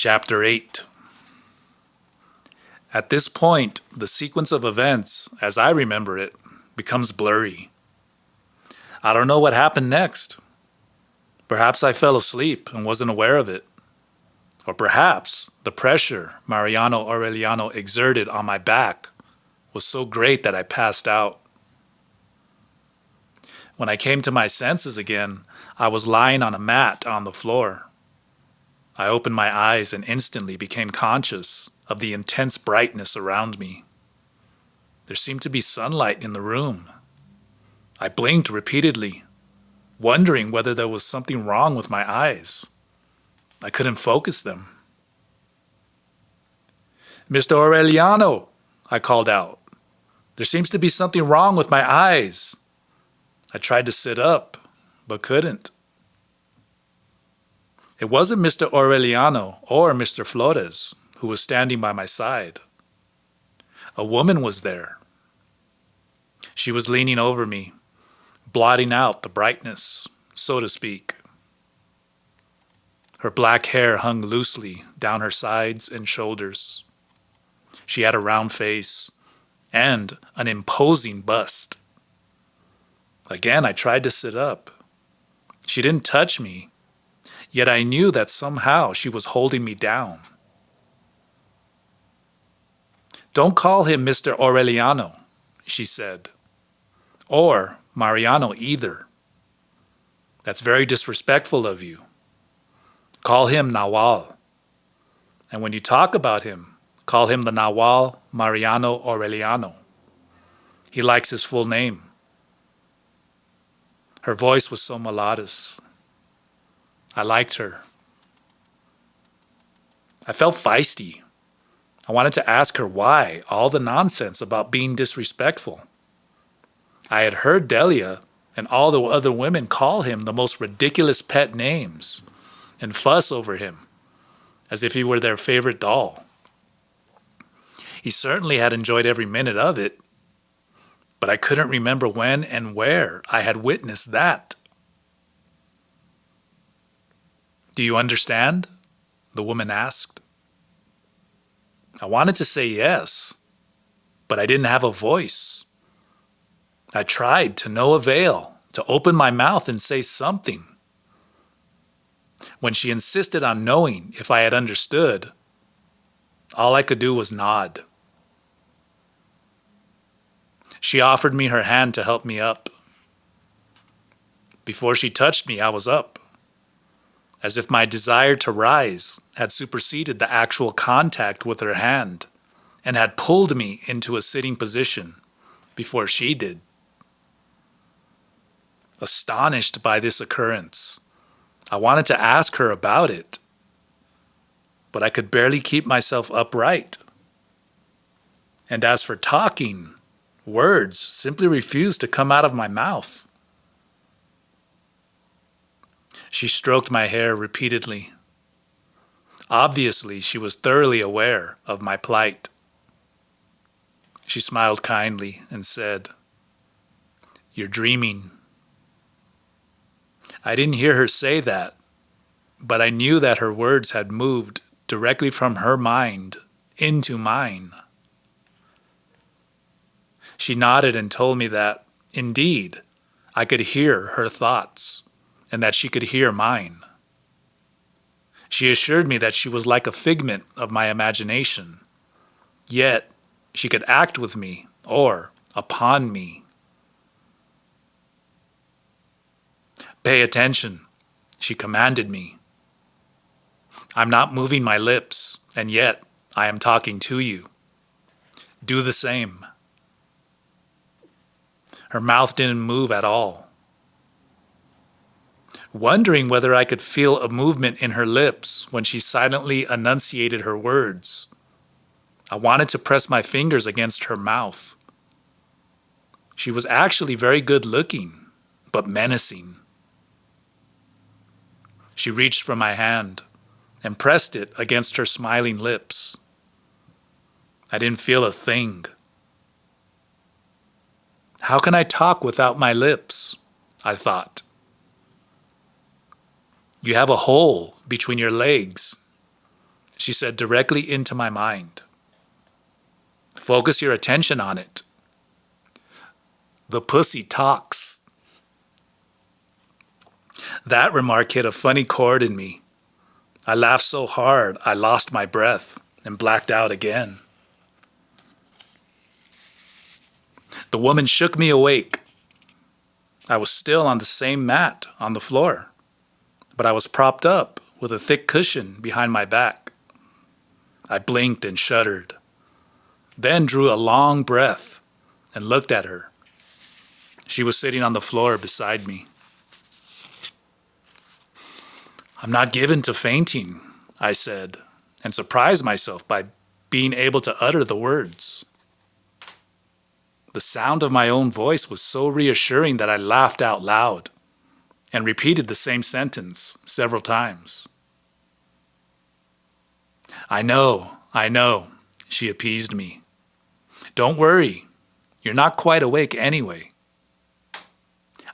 Chapter 8. At this point, the sequence of events, as I remember it, becomes blurry. I don't know what happened next. Perhaps I fell asleep and wasn't aware of it. Or perhaps the pressure Mariano Aureliano exerted on my back was so great that I passed out. When I came to my senses again, I was lying on a mat on the floor. I opened my eyes and instantly became conscious of the intense brightness around me. There seemed to be sunlight in the room. I blinked repeatedly, wondering whether there was something wrong with my eyes. I couldn't focus them. "Mr. Aureliano," I called out. "There seems to be something wrong with my eyes." I tried to sit up, but couldn't. It wasn't Mr. Aureliano or Mr. Flores who was standing by my side. A woman was there. She was leaning over me, blotting out the brightness, so to speak. Her black hair hung loosely down her sides and shoulders. She had a round face and an imposing bust. Again, I tried to sit up. She didn't touch me, yet I knew that somehow she was holding me down. "Don't call him Mr. Aureliano," she said, "or Mariano either. That's very disrespectful of you. Call him Nawal. And when you talk about him, call him the Nawal Mariano Aureliano. He likes his full name." Her voice was so melodious. I liked her. I felt feisty. I wanted to ask her why all the nonsense about being disrespectful. I had heard Delia and all the other women call him the most ridiculous pet names and fuss over him as if he were their favorite doll. He certainly had enjoyed every minute of it, but I couldn't remember when and where I had witnessed that. "Do you understand?" the woman asked. I wanted to say yes, but I didn't have a voice. I tried to no avail to open my mouth and say something. When she insisted on knowing if I had understood, all I could do was nod. She offered me her hand to help me up. Before she touched me, I was up, as if my desire to rise had superseded the actual contact with her hand and had pulled me into a sitting position before she did. Astonished by this occurrence, I wanted to ask her about it, but I could barely keep myself upright. And as for talking, words simply refused to come out of my mouth. She stroked my hair repeatedly. Obviously, she was thoroughly aware of my plight. She smiled kindly and said, "You're dreaming." I didn't hear her say that, but I knew that her words had moved directly from her mind into mine. She nodded and told me that, indeed, I could hear her thoughts and that she could hear mine. She assured me that she was like a figment of my imagination, yet she could act with me or upon me. "Pay attention," she commanded me. "I'm not moving my lips, and yet I am talking to you. Do the same." Her mouth didn't move at all. Wondering whether I could feel a movement in her lips when she silently enunciated her words, I wanted to press my fingers against her mouth. She was actually very good looking, but menacing. She reached for my hand and pressed it against her smiling lips. I didn't feel a thing. How can I talk without my lips? I thought. "You have a hole between your legs," she said directly into my mind. Focus your attention on it. The pussy talks. That remark hit a funny chord in me. I laughed so hard I lost my breath and blacked out again. The woman shook me awake. I was still on the same mat on the floor, but I was propped up with a thick cushion behind my back. I blinked and shuddered, then drew a long breath and looked at her. She was sitting on the floor beside me. I'm not given to fainting, I said, and surprised myself by being able to utter the words. The sound of my own voice was so reassuring that I laughed out loud and repeated the same sentence several times. I know, she appeased me. Don't worry, you're not quite awake anyway.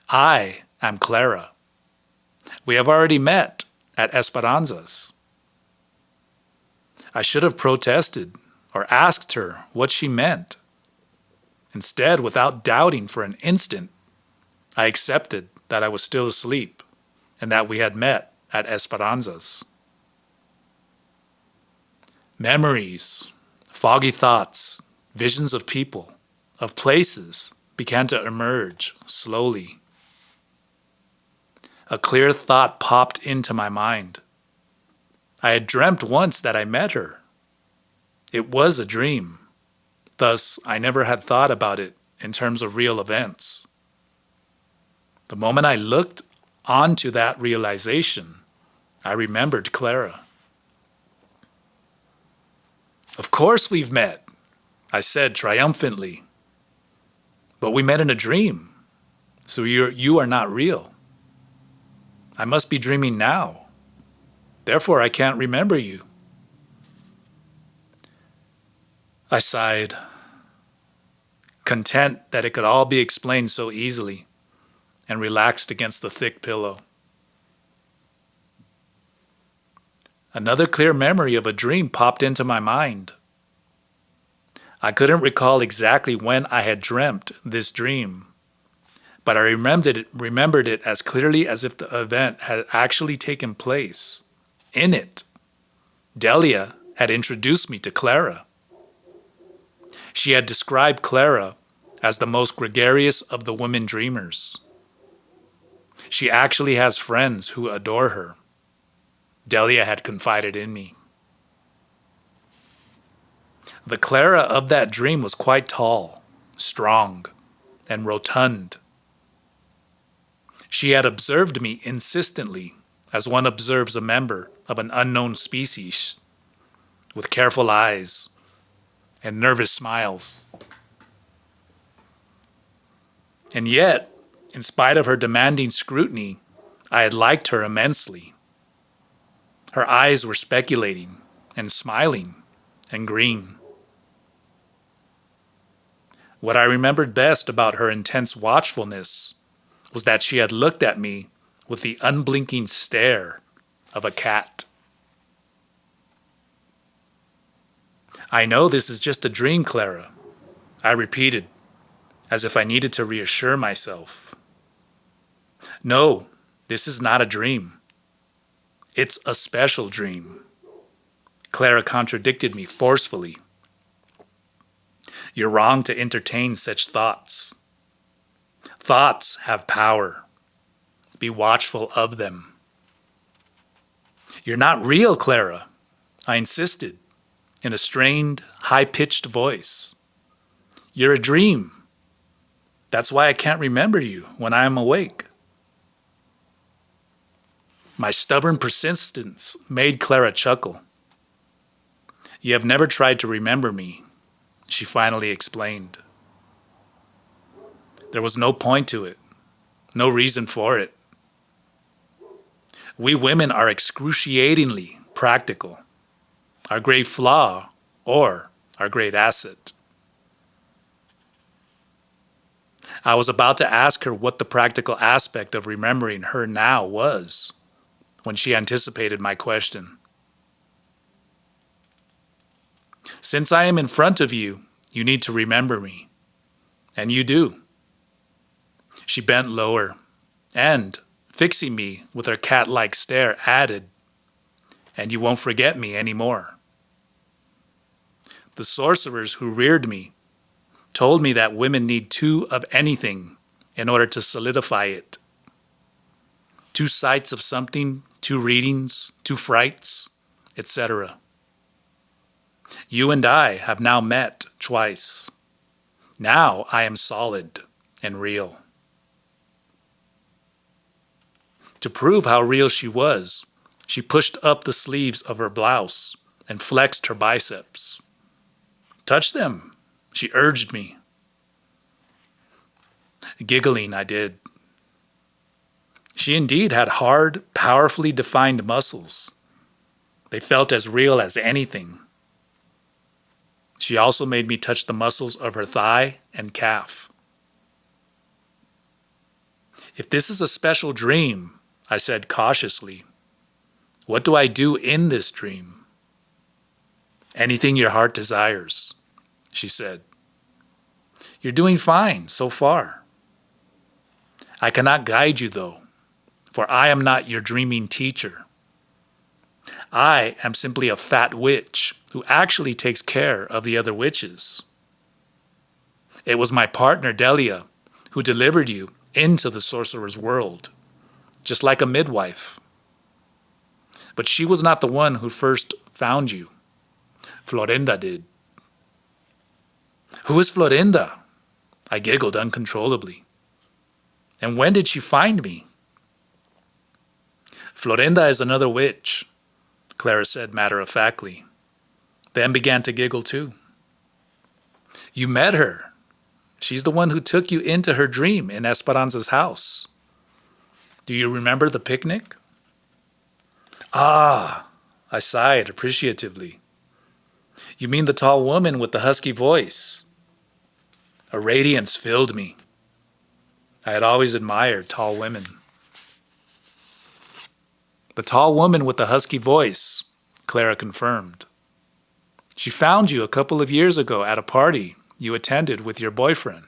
I am Clara. We have already met at Esperanza's. I should have protested or asked her what she meant. Instead, without doubting for an instant, I accepted that I was still asleep and that we had met at Esperanza's. Memories, foggy thoughts, visions of people, of places began to emerge slowly. A clear thought popped into my mind. I had dreamt once that I met her. It was a dream. Thus, I never had thought about it in terms of real events. The moment I looked onto that realization, I remembered Clara. Of course we've met, I said triumphantly. But we met in a dream, so you are not real. I must be dreaming now. Therefore, I can't remember you. I sighed, content that it could all be explained so easily, and relaxed against the thick pillow. Another clear memory of a dream popped into my mind. I couldn't recall exactly when I had dreamt this dream, but I remembered it as clearly as if the event had actually taken place. In it, Delia had introduced me to Clara. She had described Clara as the most gregarious of the women dreamers. She actually has friends who adore her. Delia had confided in me. The Clara of that dream was quite tall, strong, and rotund. She had observed me insistently, as one observes a member of an unknown species, with careful eyes and nervous smiles. And yet, in spite of her demanding scrutiny, I had liked her immensely. Her eyes were speculating and smiling and green. What I remembered best about her intense watchfulness was that she had looked at me with the unblinking stare of a cat. I know this is just a dream, Clara, I repeated, as if I needed to reassure myself. No, this is not a dream. It's a special dream. Clara contradicted me forcefully. You're wrong to entertain such thoughts. Thoughts have power. Be watchful of them. You're not real, Clara, I insisted, in a strained, high-pitched voice. You're a dream. That's why I can't remember you when I am awake. My stubborn persistence made Clara chuckle. You have never tried to remember me, she finally explained. There was no point to it, no reason for it. We women are excruciatingly practical, our great flaw or our great asset. I was about to ask her what the practical aspect of remembering her now was when she anticipated my question. Since I am in front of you, you need to remember me. And you do. She bent lower and, fixing me with her cat-like stare, added, and you won't forget me anymore. The sorcerers who reared me told me that women need two of anything in order to solidify it. Two sights of something, two readings, two frights, etc. You and I have now met twice. Now I am solid and real. To prove how real she was, she pushed up the sleeves of her blouse and flexed her biceps. Touch them, she urged me. Giggling, I did. She indeed had hard, powerfully defined muscles. They felt as real as anything. She also made me touch the muscles of her thigh and calf. If this is a special dream, I said cautiously, what do I do in this dream? Anything your heart desires, she said. You're doing fine so far. I cannot guide you though, for I am not your dreaming teacher. I am simply a fat witch who actually takes care of the other witches. It was my partner Delia who delivered you into the sorcerer's world, just like a midwife. But she was not the one who first found you. Florinda did. Who is Florinda? I giggled uncontrollably. And when did she find me? Florinda is another witch, Clara said matter-of-factly, then began to giggle too. You met her. She's the one who took you into her dream in Esperanza's house. Do you remember the picnic? Ah, I sighed appreciatively. You mean the tall woman with the husky voice? A radiance filled me. I had always admired tall women. The tall woman with the husky voice, Clara confirmed. She found you a couple of years ago at a party you attended with your boyfriend.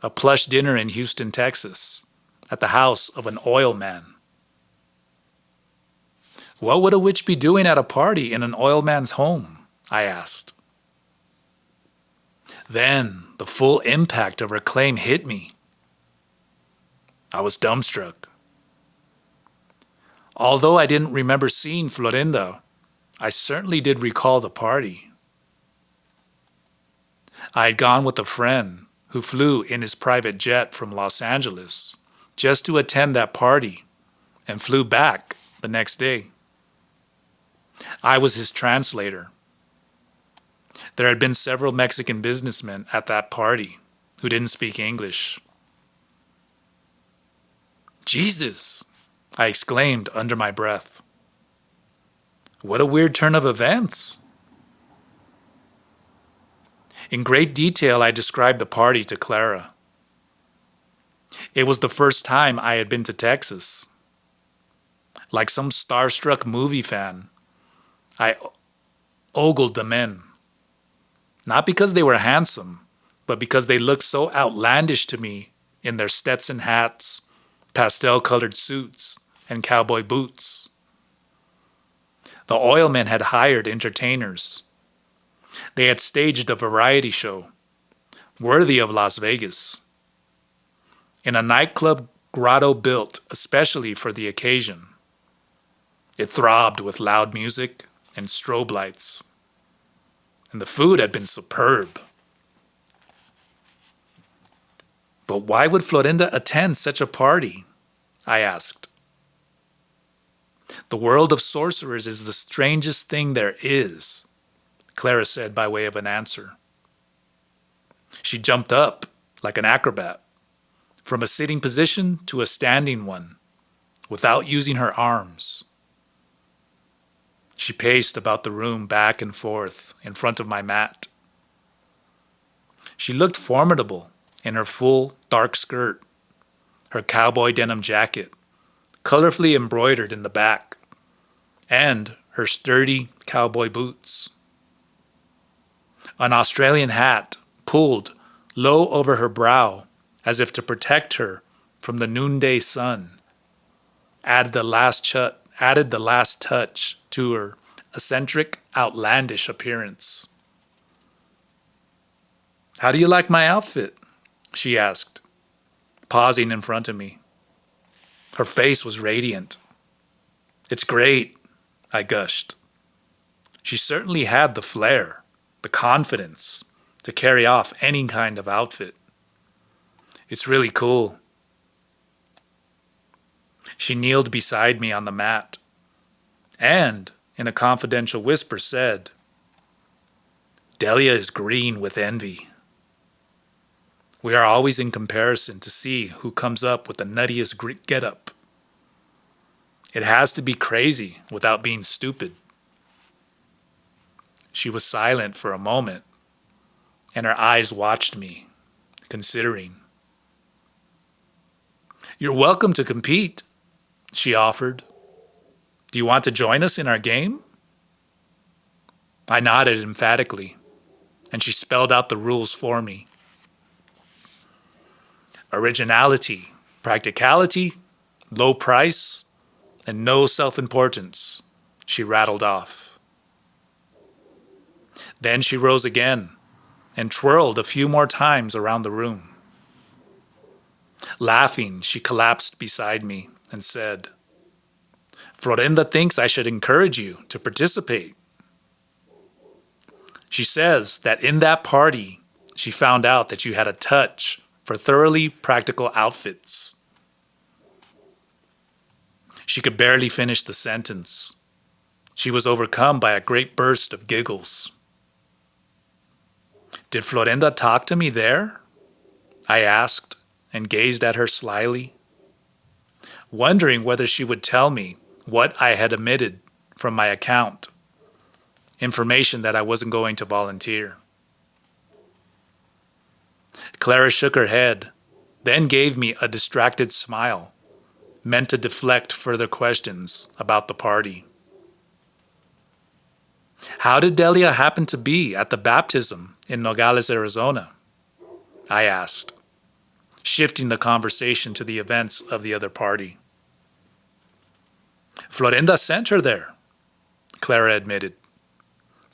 A plush dinner in Houston, Texas, at the house of an oil man. What would a witch be doing at a party in an oil man's home? I asked. Then the full impact of her claim hit me. I was dumbstruck. Although I didn't remember seeing Florinda, I certainly did recall the party. I had gone with a friend who flew in his private jet from Los Angeles just to attend that party and flew back the next day. I was his translator. There had been several Mexican businessmen at that party who didn't speak English. Jesus! I exclaimed under my breath. What a weird turn of events. In great detail, I described the party to Clara. It was the first time I had been to Texas. Like some starstruck movie fan, I ogled the men. Not because they were handsome, but because they looked so outlandish to me in their Stetson hats, pastel-colored suits, and cowboy boots. The oilmen had hired entertainers. They had staged a variety show, worthy of Las Vegas, in a nightclub grotto built especially for the occasion. It throbbed with loud music and strobe lights, and the food had been superb. But why would Florinda attend such a party? I asked. The world of sorcerers is the strangest thing there is, Clara said by way of an answer. She jumped up like an acrobat, from a sitting position to a standing one, without using her arms. She paced about the room back and forth in front of my mat. She looked formidable in her full dark skirt, her cowboy denim jacket, colorfully embroidered in the back, and her sturdy cowboy boots. an Australian hat pulled low over her brow as if to protect her from the noonday sun, added the last touch to her eccentric, outlandish appearance. "How do you like my outfit?" she asked, pausing in front of me. Her face was radiant. "It's great," I gushed. She certainly had the flair, the confidence to carry off any kind of outfit. "It's really cool." She kneeled beside me on the mat and, in a confidential whisper, said, "Delia is green with envy. We are always in comparison to see who comes up with the nuttiest getup. It has to be crazy without being stupid." She was silent for a moment, and her eyes watched me, considering. "You're welcome to compete," she offered. "Do you want to join us in our game?" I nodded emphatically, and she spelled out the rules for me. Originality, practicality, low price, and no self-importance, she rattled off. Then she rose again and twirled a few more times around the room. Laughing, she collapsed beside me and said, "Florinda thinks I should encourage you to participate. She says that in that party, she found out that you had a touch for thoroughly practical outfits." She could barely finish the sentence. She was overcome by a great burst of giggles. "Did Florinda talk to me there?" I asked and gazed at her slyly, wondering whether she would tell me what I had omitted from my account, information that I wasn't going to volunteer. Clara shook her head, then gave me a distracted smile, meant to deflect further questions about the party. "How did Delia happen to be at the baptism in Nogales, Arizona?" I asked, shifting the conversation to the events of the other party. "Florinda sent her there," Clara admitted,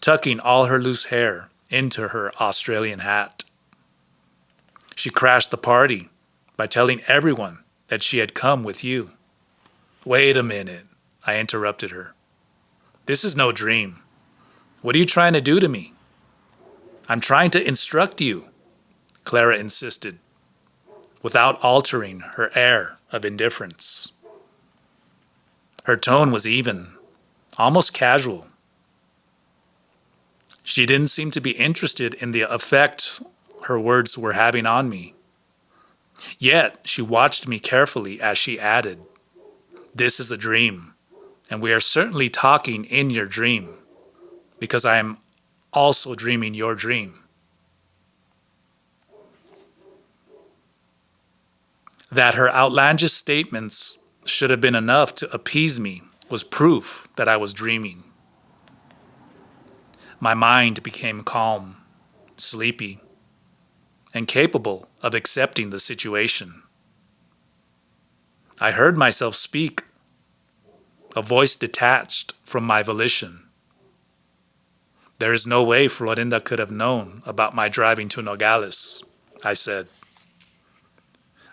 tucking all her loose hair into her Australian hat. "She crashed the party by telling everyone that she had come with you." "Wait a minute," I interrupted her. "This is no dream. What are you trying to do to me?" "I'm trying to instruct you," Clara insisted, without altering her air of indifference. Her tone was even, almost casual. She didn't seem to be interested in the effect her words were having on me. Yet she watched me carefully as she added, "This is a dream, and we are certainly talking in your dream, because I am also dreaming your dream." That her outlandish statements should have been enough to appease me was proof that I was dreaming. My mind became calm, sleepy, and capable of accepting the situation. I heard myself speak, a voice detached from my volition. "There is no way Florinda could have known about my driving to Nogales," I said.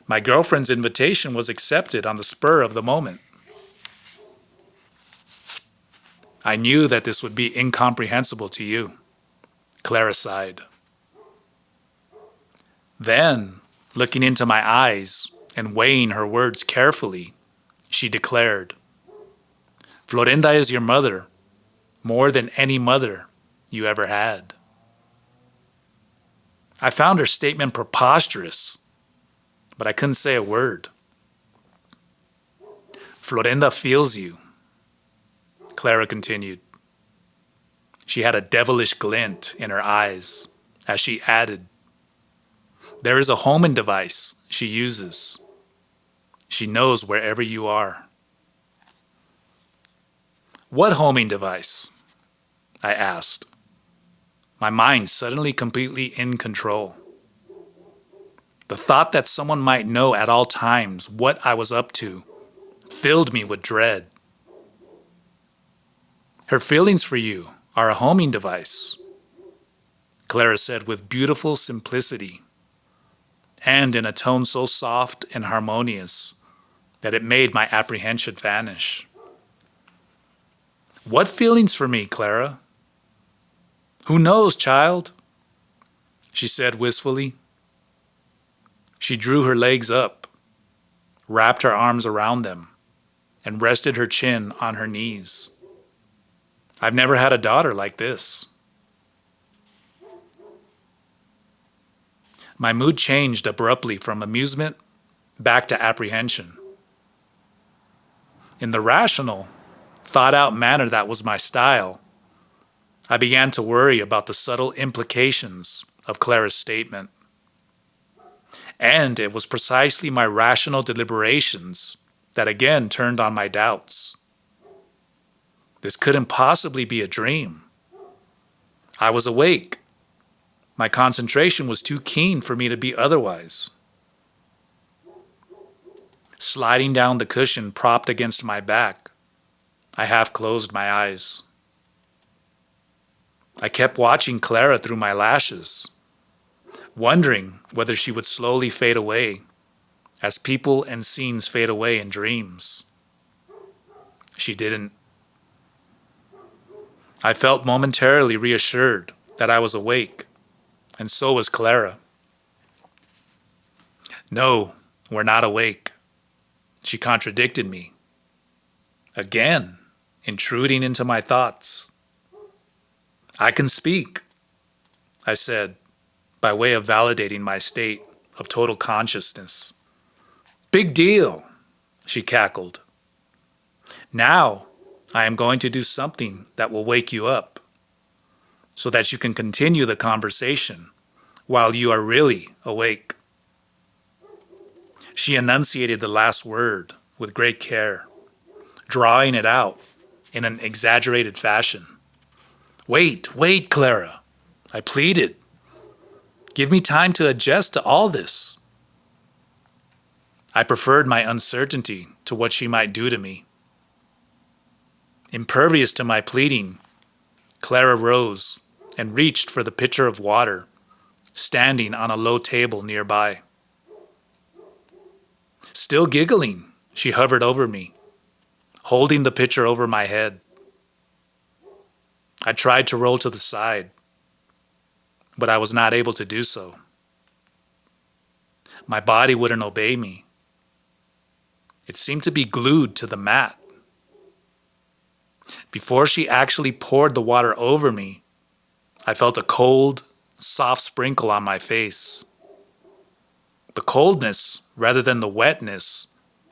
"My girlfriend's invitation was accepted on the spur of the moment." "I knew that this would be incomprehensible to you," Clara sighed. Then, looking into my eyes and weighing her words carefully, she declared, "Florinda is your mother, more than any mother you ever had." I found her statement preposterous, but I couldn't say a word. "Florinda feels you," Clara continued. She had a devilish glint in her eyes as she added, "There is a homing device she uses. She knows wherever you are." "What homing device?" I asked, my mind suddenly completely in control. The thought that someone might know at all times what I was up to filled me with dread. Her feelings for you are a homing device, Clara said with beautiful simplicity, and in a tone so soft and harmonious that it made my apprehension vanish. What feelings for me, Clara? Who knows, child? She said wistfully. She drew her legs up, wrapped her arms around them, and rested her chin on her knees. I've never had a daughter like this. My mood changed abruptly from amusement back to apprehension. In the rational, thought-out manner that was my style, I began to worry about the subtle implications of Clara's statement. And it was precisely my rational deliberations that again turned on my doubts. This couldn't possibly be a dream. I was awake. My concentration was too keen for me to be otherwise. Sliding down the cushion propped against my back, I half closed my eyes. I kept watching Clara through my lashes, wondering whether she would slowly fade away, as people and scenes fade away in dreams. She didn't. I felt momentarily reassured that I was awake, and so was Clara. No, we're not awake, she contradicted me, again intruding into my thoughts. I can speak, I said, by way of validating my state of total consciousness. Big deal, she cackled. Now I am going to do something that will wake you up, so that you can continue the conversation while you are really awake. She enunciated the last word with great care, drawing it out in an exaggerated fashion. Wait, Clara, I pleaded. Give me time to adjust to all this. I preferred my uncertainty to what she might do to me. Impervious to my pleading, Clara rose and reached for the pitcher of water, standing on a low table nearby. Still giggling, she hovered over me, holding the pitcher over my head. I tried to roll to the side, but I was not able to do so. My body wouldn't obey me. It seemed to be glued to the mat. Before she actually poured the water over me, I felt a cold, soft sprinkle on my face. The coldness, rather than the wetness,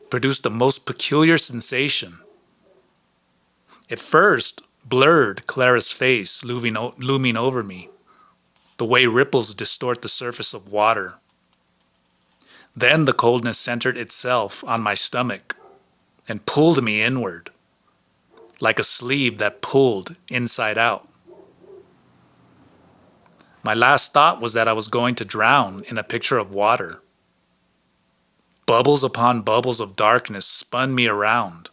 produced the most peculiar sensation. It first blurred Clara's face looming over me, the way ripples distort the surface of water. Then the coldness centered itself on my stomach and pulled me inward, like a sleeve that pulled inside out. My last thought was that I was going to drown in a pitcher of water. Bubbles upon bubbles of darkness spun me around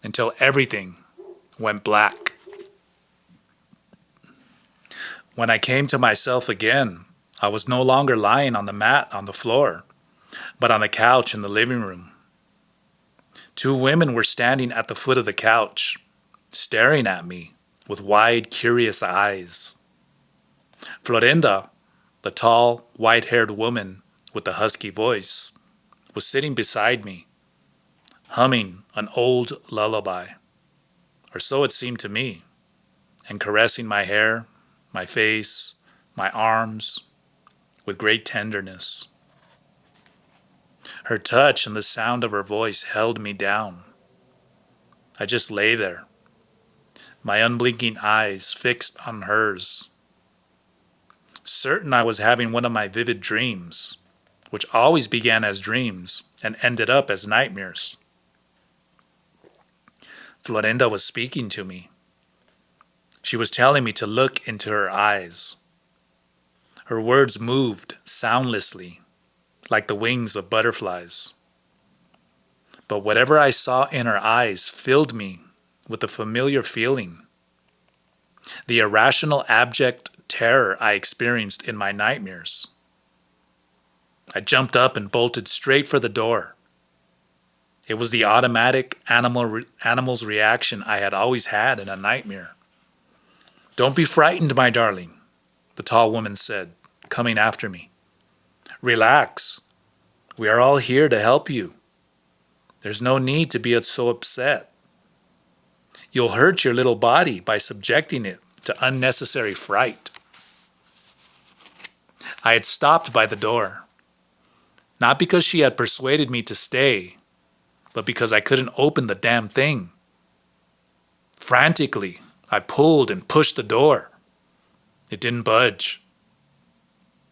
until everything went black. When I came to myself again, I was no longer lying on the mat on the floor, but on the couch in the living room. Two women were standing at the foot of the couch, staring at me with wide, curious eyes. Florinda, the tall, white-haired woman with the husky voice, was sitting beside me, humming an old lullaby, or so it seemed to me, and caressing my hair, my face, my arms, with great tenderness. Her touch and the sound of her voice held me down. I just lay there, my unblinking eyes fixed on hers, certain I was having one of my vivid dreams, which always began as dreams and ended up as nightmares. Florinda was speaking to me. She was telling me to look into her eyes. Her words moved soundlessly, like the wings of butterflies. But whatever I saw in her eyes filled me with a familiar feeling. The irrational, abject terror I experienced in my nightmares. I jumped up and bolted straight for the door. It was the automatic animal's reaction I had always had in a nightmare. "Don't be frightened, my darling," the tall woman said, coming after me. "Relax. We are all here to help you. There's no need to be so upset. You'll hurt your little body by subjecting it to unnecessary fright." I had stopped by the door, not because she had persuaded me to stay, but because I couldn't open the damn thing. Frantically, I pulled and pushed the door. It didn't budge.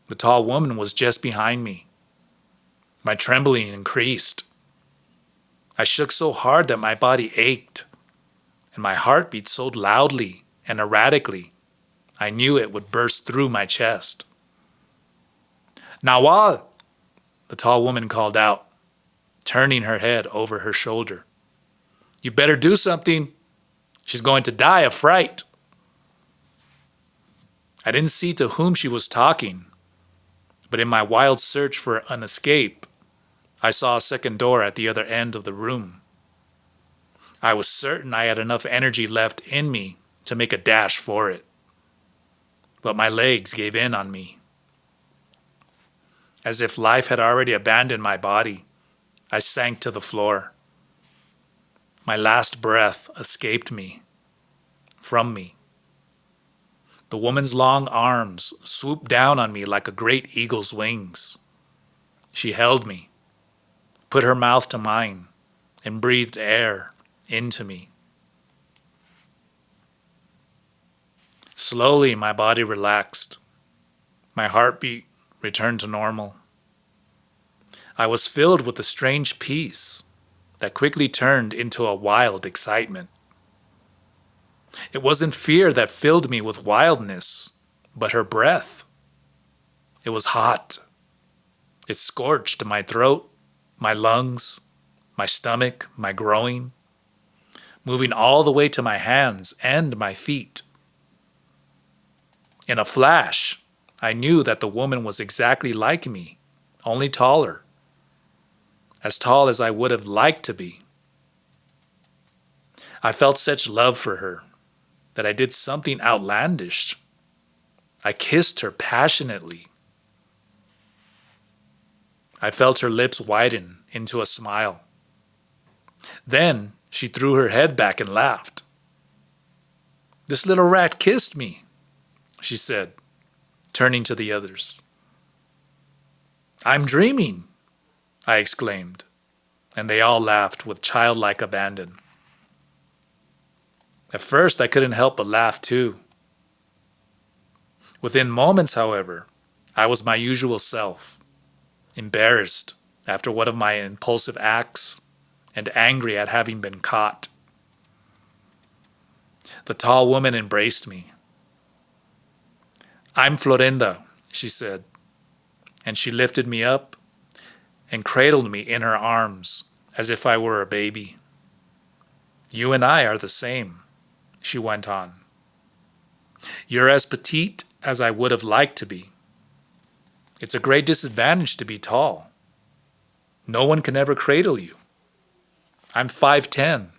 The tall woman was just behind me. My trembling increased. I shook so hard that my body ached, and my heart beat so loudly and erratically, I knew it would burst through my chest. "Nawal!" the tall woman called out, turning her head over her shoulder. "You better do something. She's going to die of fright." I didn't see to whom she was talking, but in my wild search for an escape, I saw a second door at the other end of the room. I was certain I had enough energy left in me to make a dash for it, but my legs gave in on me. As if life had already abandoned my body, I sank to the floor. My last breath escaped me, from me. The woman's long arms swooped down on me like a great eagle's wings. She held me, put her mouth to mine, and breathed air into me. Slowly, my body relaxed. My heartbeat returned to normal. I was filled with a strange peace that quickly turned into a wild excitement. It wasn't fear that filled me with wildness, but her breath. It was hot. It scorched my throat, my lungs, my stomach, my groin, moving all the way to my hands and my feet. In a flash, I knew that the woman was exactly like me, only taller. As tall as I would have liked to be. I felt such love for her that I did something outlandish. I kissed her passionately. I felt her lips widen into a smile. Then she threw her head back and laughed. "This little rat kissed me," she said, turning to the others. "I'm dreaming," I exclaimed, and they all laughed with childlike abandon. At first, I couldn't help but laugh too. Within moments, however, I was my usual self, embarrassed after one of my impulsive acts and angry at having been caught. The tall woman embraced me. "I'm Florinda," she said, and she lifted me up and cradled me in her arms as if I were a baby. "You and I are the same," she went on. "You're as petite as I would have liked to be. It's a great disadvantage to be tall. No one can ever cradle you. I'm 5'10".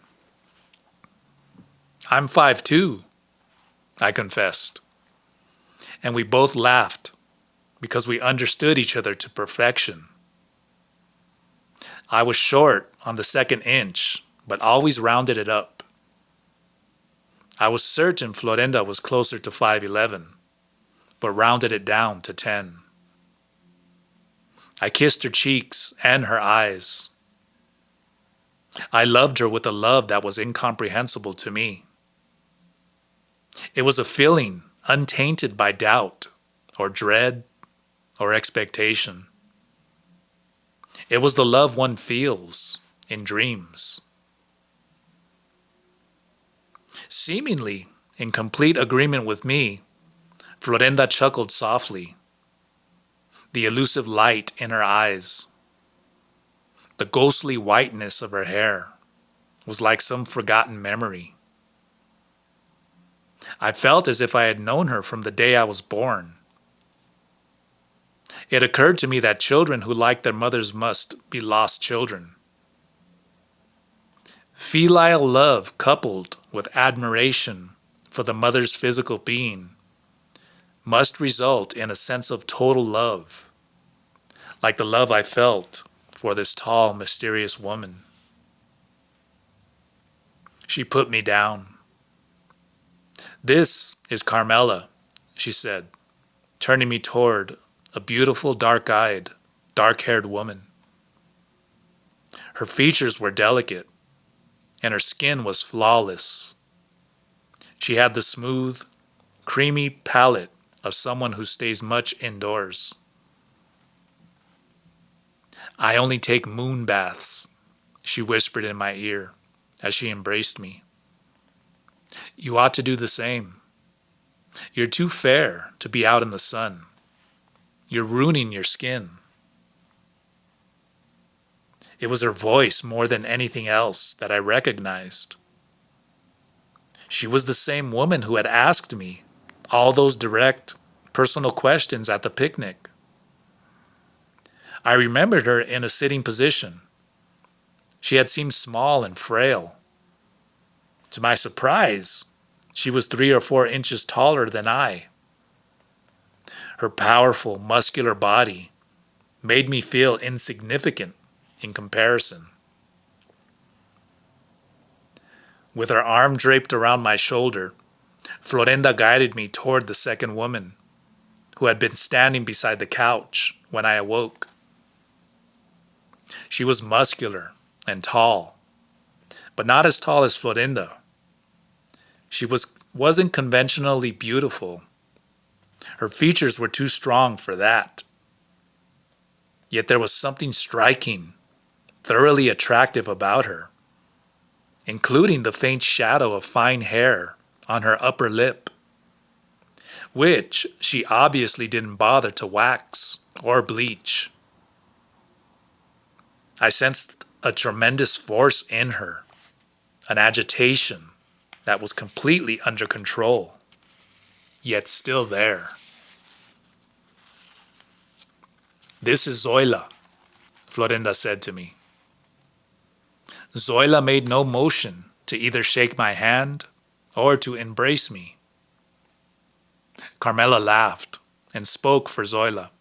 "I'm 5'2", I confessed. And we both laughed because we understood each other to perfection. I was short on the second inch, but always rounded it up. I was certain Florinda was closer to 5'11", but rounded it down to 10. I kissed her cheeks and her eyes. I loved her with a love that was incomprehensible to me. It was a feeling untainted by doubt or dread or expectation. It was the love one feels in dreams. Seemingly In complete agreement with me, Florinda chuckled softly, the elusive light in her eyes. The ghostly whiteness of her hair was like some forgotten memory. I felt as if I had known her from the day I was born. It occurred to me that children who like their mothers must be lost children. Filial love coupled with admiration for the mother's physical being must result in a sense of total love, like the love I felt for this tall, mysterious woman. She put me down. "This is Carmela," she said, turning me toward a beautiful, dark-eyed, dark-haired woman. Her features were delicate, and her skin was flawless. She had the smooth, creamy palate of someone who stays much indoors. "I only take moon baths," she whispered in my ear as she embraced me. "You ought to do the same. You're too fair to be out in the sun. You're ruining your skin." It was her voice more than anything else that I recognized. She was the same woman who had asked me all those direct, personal questions at the picnic. I remembered her in a sitting position. She had seemed small and frail. To my surprise, she was 3 or 4 inches taller than I. Her powerful, muscular body made me feel insignificant in comparison. With her arm draped around my shoulder, Florinda guided me toward the second woman, who had been standing beside the couch when I awoke. She was muscular and tall, but not as tall as Florinda. She wasn't conventionally beautiful. Her features were too strong for that. Yet there was something striking, thoroughly attractive about her, including the faint shadow of fine hair on her upper lip, which she obviously didn't bother to wax or bleach. I sensed a tremendous force in her, an agitation that was completely under control, yet still there. "This is Zoila," Florinda said to me. Zoila made no motion to either shake my hand or to embrace me. Carmela laughed and spoke for Zoila.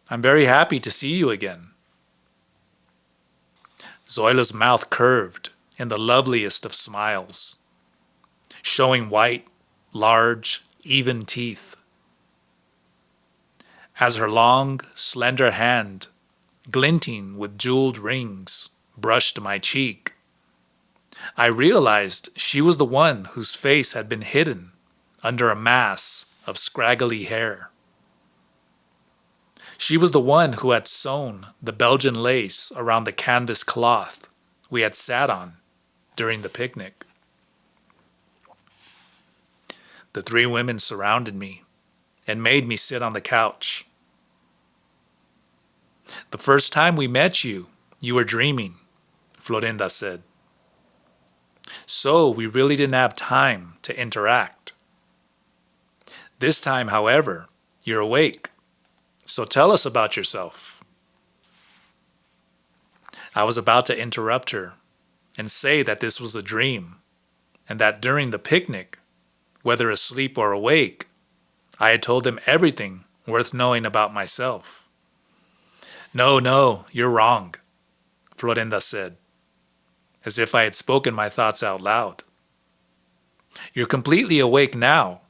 "I'm very happy to see you again." Zoila's mouth curved in the loveliest of smiles, showing white, large, even teeth. As her long, slender hand, glinting with jeweled rings, brushed my cheek, I realized she was the one whose face had been hidden under a mass of scraggly hair. She was the one who had sewn the Belgian lace around the canvas cloth we had sat on during the picnic. The 3 women surrounded me and made me sit on the couch. "The first time we met you, you were dreaming," Florinda said. "So we really didn't have time to interact. This time, however, you're awake. So tell us about yourself." I was about to interrupt her and say that this was a dream, and that during the picnic, whether asleep or awake, I had told them everything worth knowing about myself. No, you're wrong," Florinda said, as if I had spoken my thoughts out loud. "You're completely awake now,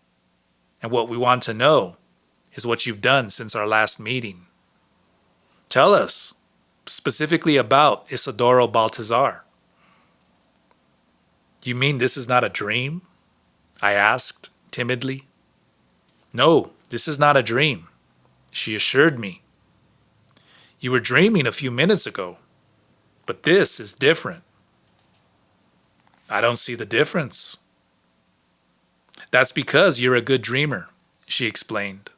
and what we want to know is what you've done since our last meeting. Tell us specifically about Isidoro Baltazar." "You mean this is not a dream?" I asked timidly. "No, this is not a dream," she assured me. "You were dreaming a few minutes ago, but this is different." "I don't see the difference." That's because you're a good dreamer, she explained.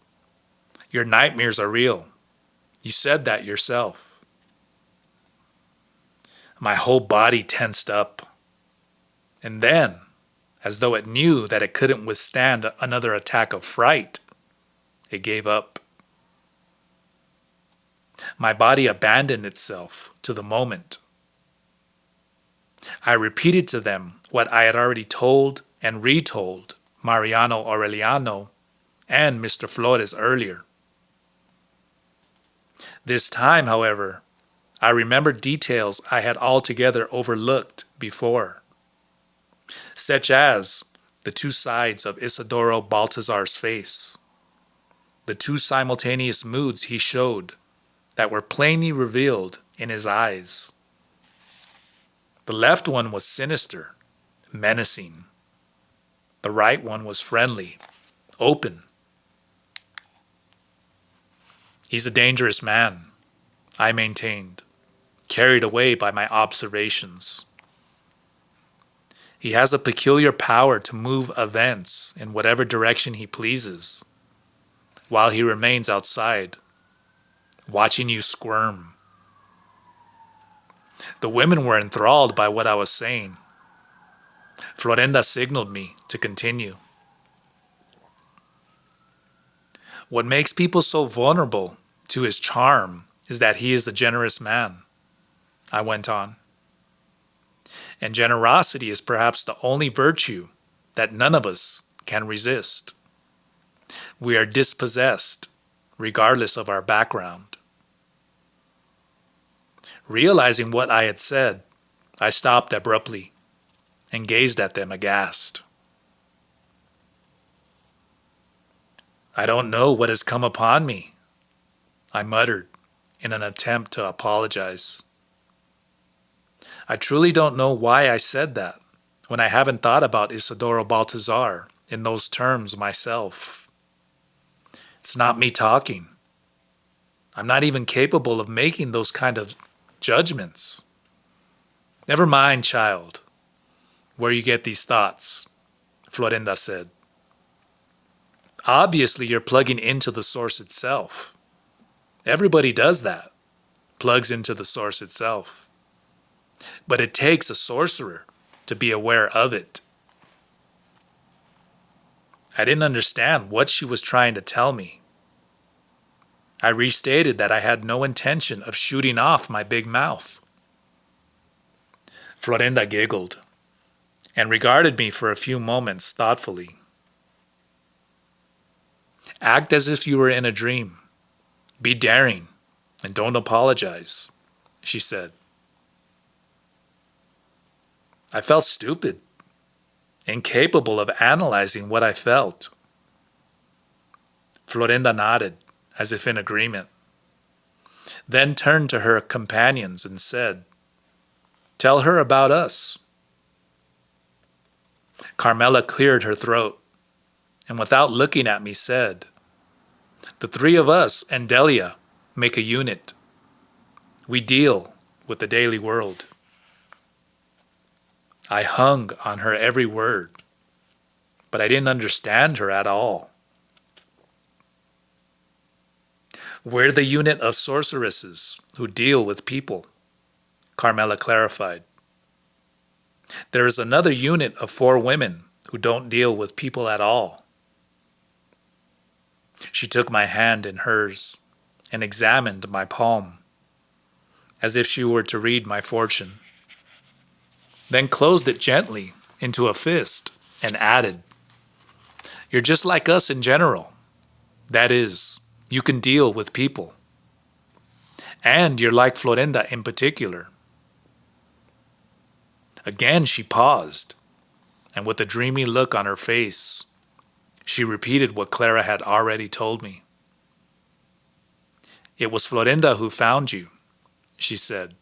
Your nightmares are real. You said that yourself. My whole body tensed up. And then, as though it knew that it couldn't withstand another attack of fright, it gave up. My body abandoned itself to the moment. I repeated to them what I had already told and retold Mariano Aureliano and Mr. Flores earlier. This time, however, I remembered details I had altogether overlooked before, such as the two sides of Isidoro Baltazar's face, the two simultaneous moods he showed that were plainly revealed in his eyes. The left one was sinister, menacing. The right one was friendly, open. He's a dangerous man, I maintained, carried away by my observations. He has a peculiar power to move events in whatever direction he pleases, while he remains outside, watching you squirm. The women were enthralled by what I was saying. Florinda signaled me to continue. What makes people so vulnerable to his charm is that he is a generous man, I went on. And generosity is perhaps the only virtue that none of us can resist. We are dispossessed, regardless of our background. Realizing what I had said, I stopped abruptly and gazed at them aghast. I don't know what has come upon me, I muttered in an attempt to apologize. I truly don't know why I said that when I haven't thought about Isidoro Baltazar in those terms myself. It's not me talking. I'm not even capable of making those kind of judgments. Never mind, child, where you get these thoughts, Florinda said. Obviously, you're plugging into the source itself. Everybody does that, plugs into the source itself. But it takes a sorcerer to be aware of it. I didn't understand what she was trying to tell me. I restated that I had no intention of shooting off my big mouth. Florinda giggled and regarded me for a few moments thoughtfully. Act as if you were in a dream. Be daring and don't apologize, she said. I felt stupid, incapable of analyzing what I felt. Florinda nodded, as if in agreement, then turned to her companions and said, "Tell her about us." Carmela cleared her throat, and without looking at me said, "The three of us and Delia make a unit. We deal with the daily world." I hung on her every word, but I didn't understand her at all. We're the unit of sorceresses who deal with people, Carmela clarified. There is another unit of 4 women who don't deal with people at all. She took my hand in hers and examined my palm, as if she were to read my fortune, then closed it gently into a fist and added, "You're just like us in general. That is, you can deal with people. And you're like Florinda in particular." Again she paused, and with a dreamy look on her face, she repeated what Clara had already told me. "It was Florinda who found you," she said.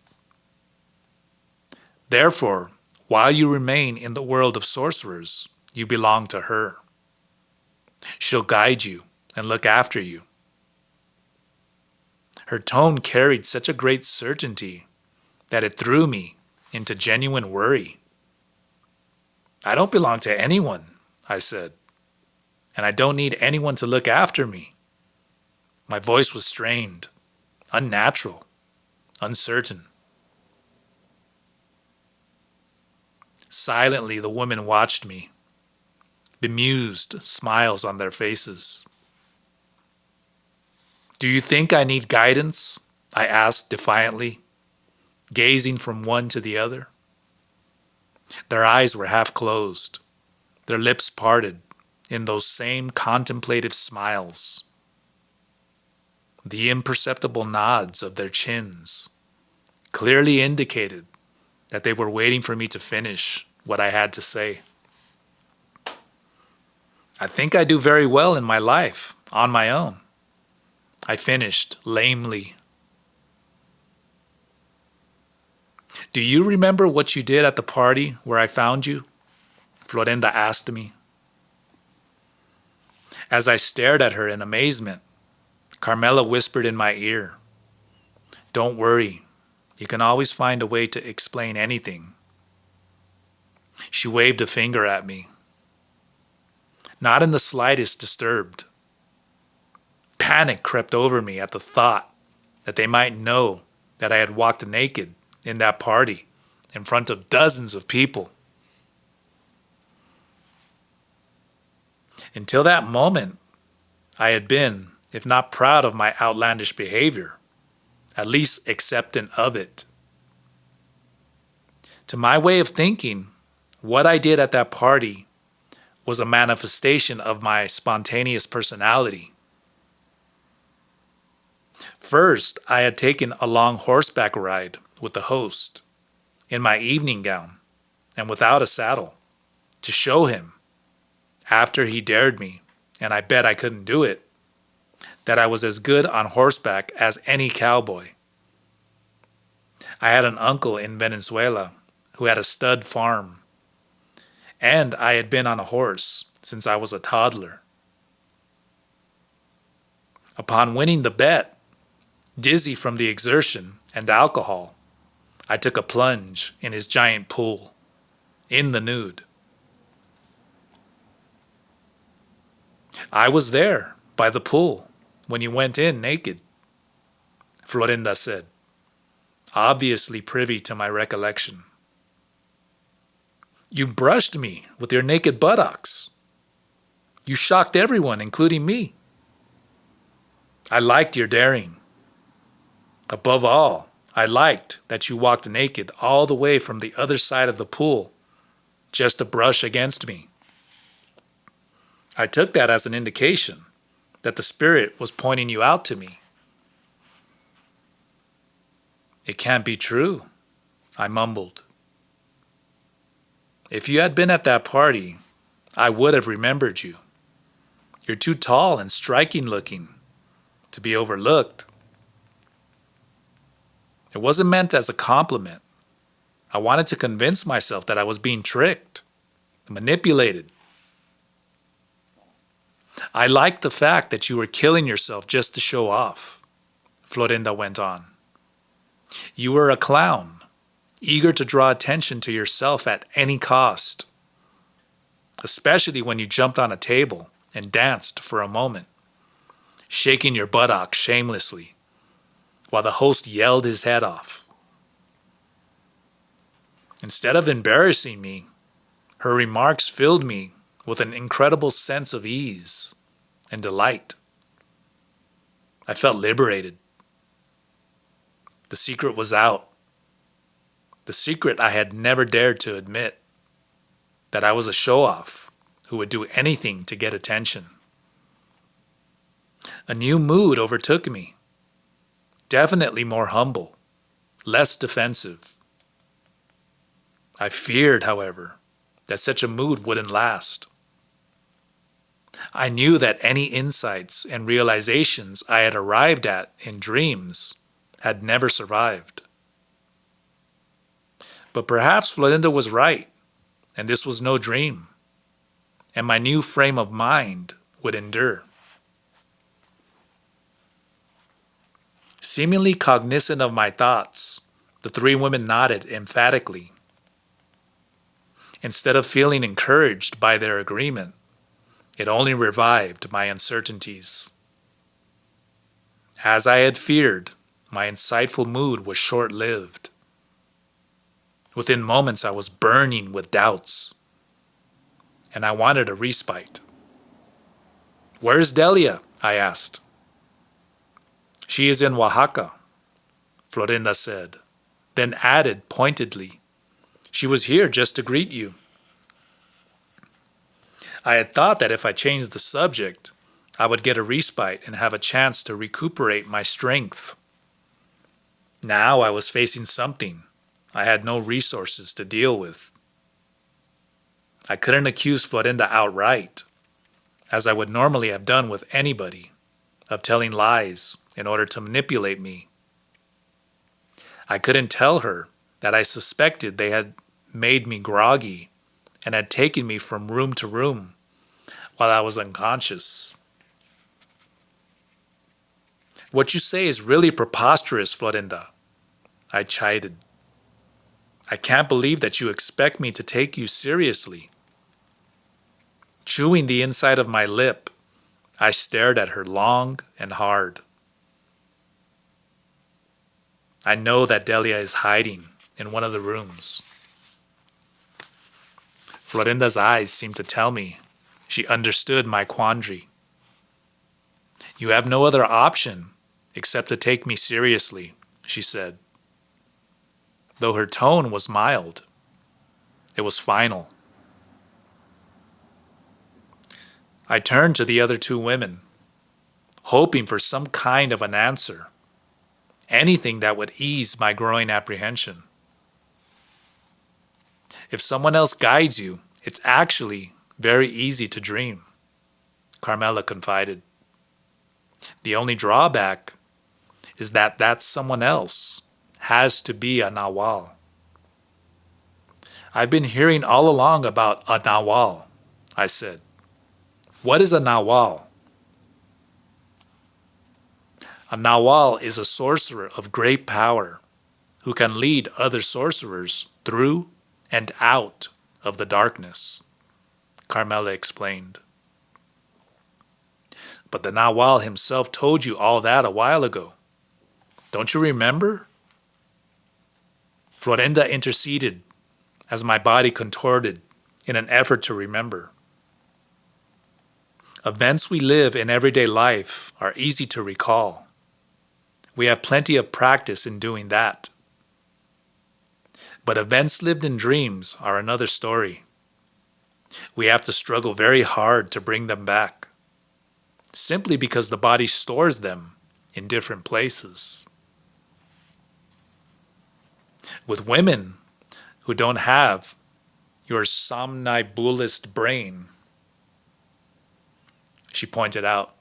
"Therefore, while you remain in the world of sorcerers, you belong to her. She'll guide you and look after you." Her tone carried such a great certainty that it threw me into genuine worry. "I don't belong to anyone," I said. and I don't need anyone to look after me. My voice was strained, unnatural, uncertain. Silently, the women watched me, bemused smiles on their faces. "Do you think I need guidance?" I asked defiantly, gazing from one to the other. Their eyes were half closed, their lips parted in those same contemplative smiles. The imperceptible nods of their chins clearly indicated that they were waiting for me to finish what I had to say. "I think I do very well in my life, on my own," I finished lamely. "Do you remember what you did at the party where I found you?" Florinda asked me. As I stared at her in amazement, Carmela whispered in my ear, "Don't worry, you can always find a way to explain anything." She waved a finger at me, not in the slightest disturbed. Panic crept over me at the thought that they might know that I had walked naked in that party in front of dozens of people. Until that moment, I had been, if not proud of my outlandish behavior, at least acceptant of it. To my way of thinking, what I did at that party was a manifestation of my spontaneous personality. First, I had taken a long horseback ride with the host in my evening gown and without a saddle to show him, after he dared me, and I bet I couldn't do it, that I was as good on horseback as any cowboy. I had an uncle in Venezuela who had a stud farm, and I had been on a horse since I was a toddler. Upon winning the bet, dizzy from the exertion and alcohol, I took a plunge in his giant pool, in the nude. "I was there, by the pool, when you went in naked," Florinda said, obviously privy to my recollection. "You brushed me with your naked buttocks. You shocked everyone, including me. I liked your daring. Above all, I liked that you walked naked all the way from the other side of the pool just to brush against me. I took that as an indication that the spirit was pointing you out to me." "It can't be true," I mumbled. "If you had been at that party, I would have remembered you. You're too tall and striking looking to be overlooked." It wasn't meant as a compliment. I wanted to convince myself that I was being tricked, manipulated. "I liked the fact that you were killing yourself just to show off," Florinda went on. "You were a clown, eager to draw attention to yourself at any cost, especially when you jumped on a table and danced for a moment, shaking your buttocks shamelessly, while the host yelled his head off. Instead of embarrassing me, her remarks filled me with an incredible sense of ease and delight. I felt liberated. The secret was out. The secret I had never dared to admit, that I was a show-off who would do anything to get attention. A new mood overtook me, definitely more humble, less defensive. I feared, however, that such a mood wouldn't last. I knew that any insights and realizations I had arrived at in dreams had never survived. But perhaps Florinda was right, and this was no dream, and my new frame of mind would endure. Seemingly cognizant of my thoughts, the three women nodded emphatically. Instead of feeling encouraged by their agreement, It only revived my uncertainties. As I had feared, my insightful mood was short-lived. Within moments, I was burning with doubts, and I wanted a respite. "Where's Delia?" I asked. "She is in Oaxaca," Florinda said, then added pointedly, "She was here just to greet you." I had thought that if I changed the subject, I would get a respite and have a chance to recuperate my strength. Now I was facing something I had no resources to deal with. I couldn't accuse Florinda outright, as I would normally have done with anybody, of telling lies in order to manipulate me. I couldn't tell her that I suspected they had made me groggy and had taken me from room to room while I was unconscious. "What you say is really preposterous, Florinda," I chided. "I can't believe that you expect me to take you seriously." Chewing the inside of my lip, I stared at her long and hard. "I know that Delia is hiding in one of the rooms." Florinda's eyes seemed to tell me she understood my quandary. "You have no other option except to take me seriously," she said. Though her tone was mild, it was final. I turned to the other two women, hoping for some kind of an answer, anything that would ease my growing apprehension. "If someone else guides you, it's actually very easy to dream," Carmela confided. "The only drawback is that that someone else has to be a Nawal." "I've been hearing all along about a Nawal," I said. "What is a Nawal?" "A Nawal is a sorcerer of great power who can lead other sorcerers through and out of the darkness," Carmela explained. "But the Nawal himself told you all that a while ago. Don't you remember?" Florinda interceded as my body contorted in an effort to remember. Events we live in everyday life are easy to recall. We have plenty of practice in doing that. But events lived in dreams are another story. We have to struggle very hard to bring them back, simply because the body stores them in different places. With women who don't have your somnambulist brain, she pointed out,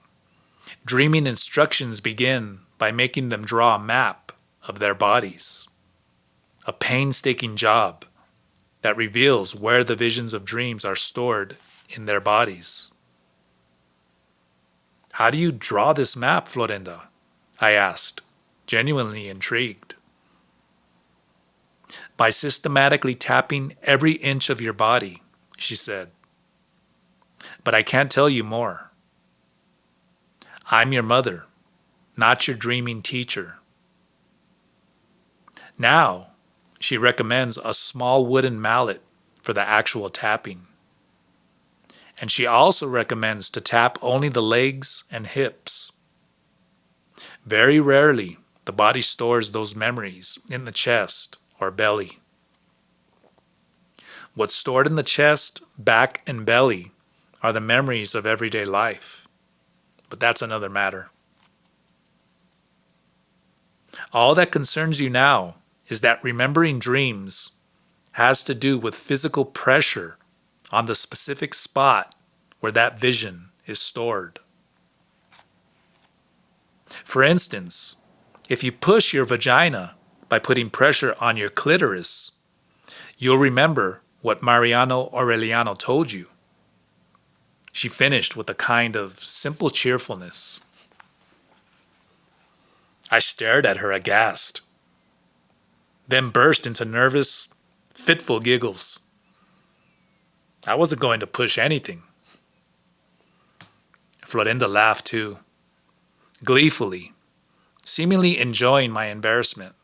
dreaming instructions begin by making them draw a map of their bodies, a painstaking job that reveals where the visions of dreams are stored in their bodies. "How do you draw this map, Florinda?" I asked, genuinely intrigued. "By systematically tapping every inch of your body," she said. "But I can't tell you more. I'm your mother, not your dreaming teacher." Now, she recommends a small wooden mallet for the actual tapping. And she also recommends to tap only the legs and hips. Very rarely, the body stores those memories in the chest or belly. What's stored in the chest, back, and belly are the memories of everyday life. But that's another matter. All that concerns you now is that remembering dreams has to do with physical pressure on the specific spot where that vision is stored. For instance, if you push your vagina by putting pressure on your clitoris, you'll remember what Mariano Aureliano told you. She finished with a kind of simple cheerfulness. I stared at her aghast, then burst into nervous, fitful giggles. I wasn't going to push anything. Florinda laughed too, gleefully, seemingly enjoying my embarrassment.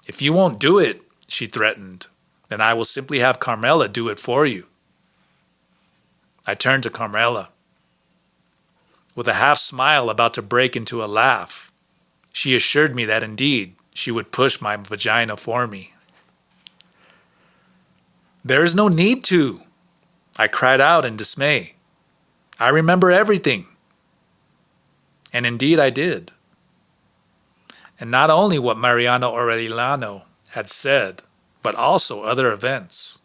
If you won't do it, she threatened, then I will simply have Carmela do it for you. I turned to Carmela. With a half smile about to break into a laugh, she assured me that indeed she would push my vagina for me. There is no need to, I cried out in dismay. I remember everything. And indeed I did. And not only what Mariano Aureliano had said, but also other events.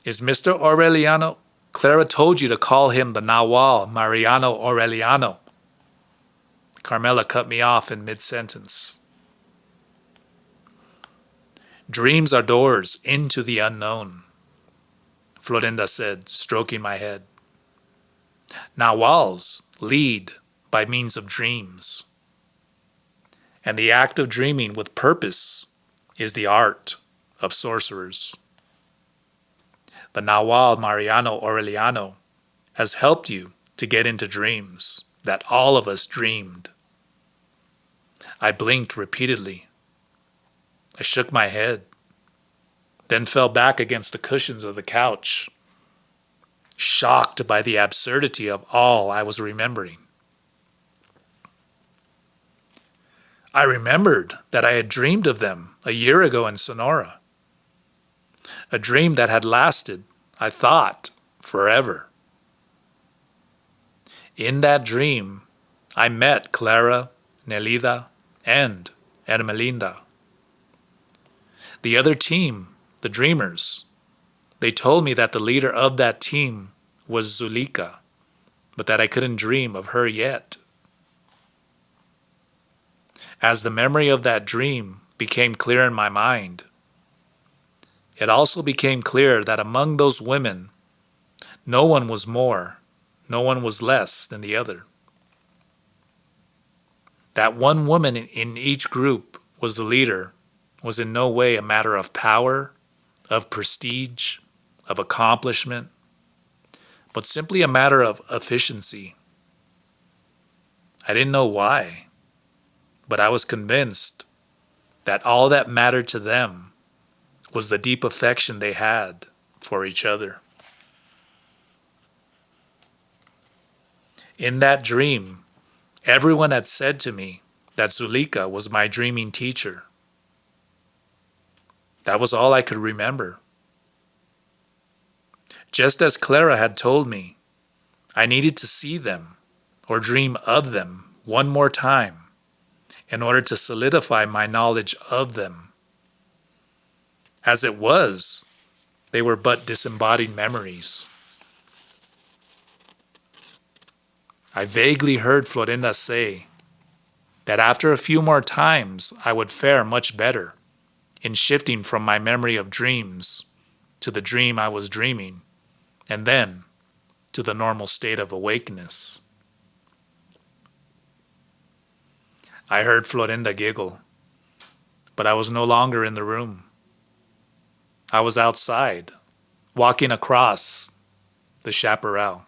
Is Mr. Aureliano? Clara told you to call him the Nawal Mariano Aureliano. Carmela cut me off in mid-sentence. Dreams are doors into the unknown, Florinda said, stroking my head. Nawals lead by means of dreams. And the act of dreaming with purpose is the art of sorcerers. The Nawal Mariano Aureliano has helped you to get into dreams that all of us dreamed. I blinked repeatedly. I shook my head, then fell back against the cushions of the couch, shocked by the absurdity of all I was remembering. I remembered that I had dreamed of them a year ago in Sonora. A dream that had lasted, I thought, forever. In that dream, I met Clara, Nelida, and Ermelinda. The other team, the Dreamers, they told me that the leader of that team was Zulika, but that I couldn't dream of her yet. As the memory of that dream became clear in my mind, it also became clear that among those women, no one was more, no one was less than the other. That one woman in each group was the leader was in no way a matter of power, of prestige, of accomplishment, but simply a matter of efficiency. I didn't know why, but I was convinced that all that mattered to them was the deep affection they had for each other. In that dream, everyone had said to me that Zulika was my dreaming teacher. That was all I could remember. Just as Clara had told me, I needed to see them or dream of them one more time in order to solidify my knowledge of them. As it was, they were but disembodied memories. I vaguely heard Florinda say that after a few more times I would fare much better in shifting from my memory of dreams to the dream I was dreaming, and then to the normal state of awakeness. I heard Florinda giggle, but I was no longer in the room. I was outside, walking across the chaparral.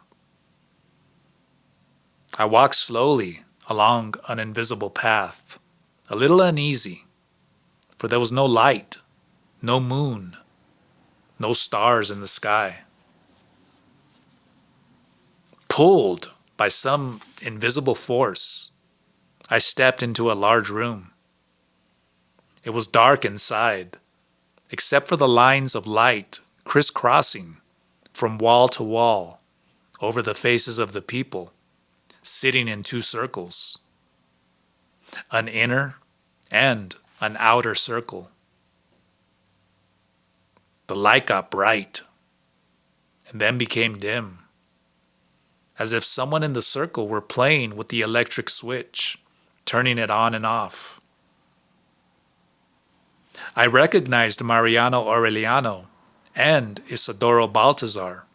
I walked slowly along an invisible path, a little uneasy, for there was no light, no moon, no stars in the sky. Pulled by some invisible force, I stepped into a large room. It was dark inside, except for the lines of light crisscrossing from wall to wall over the faces of the people sitting in two circles, an inner and an outer circle. The light got bright and then became dim, as if someone in the circle were playing with the electric switch, turning it on and off. I recognized Mariano Aureliano and Isidoro Baltazar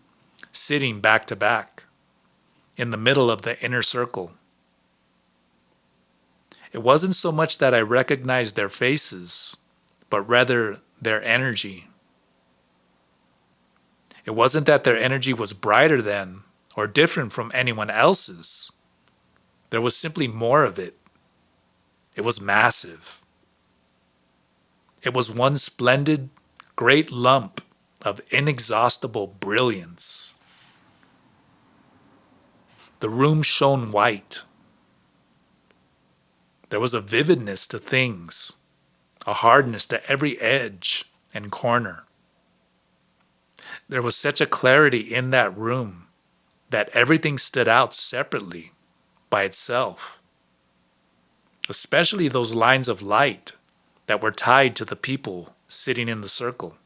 sitting back to back in the middle of the inner circle. It wasn't so much that I recognized their faces, but rather their energy. It wasn't that their energy was brighter than or different from anyone else's. There was simply more of it. It was massive. It was one splendid, great lump of inexhaustible brilliance. The room shone white. There was a vividness to things, a hardness to every edge and corner. There was such a clarity in that room that everything stood out separately by itself, especially those lines of light that were tied to the people sitting in the circle,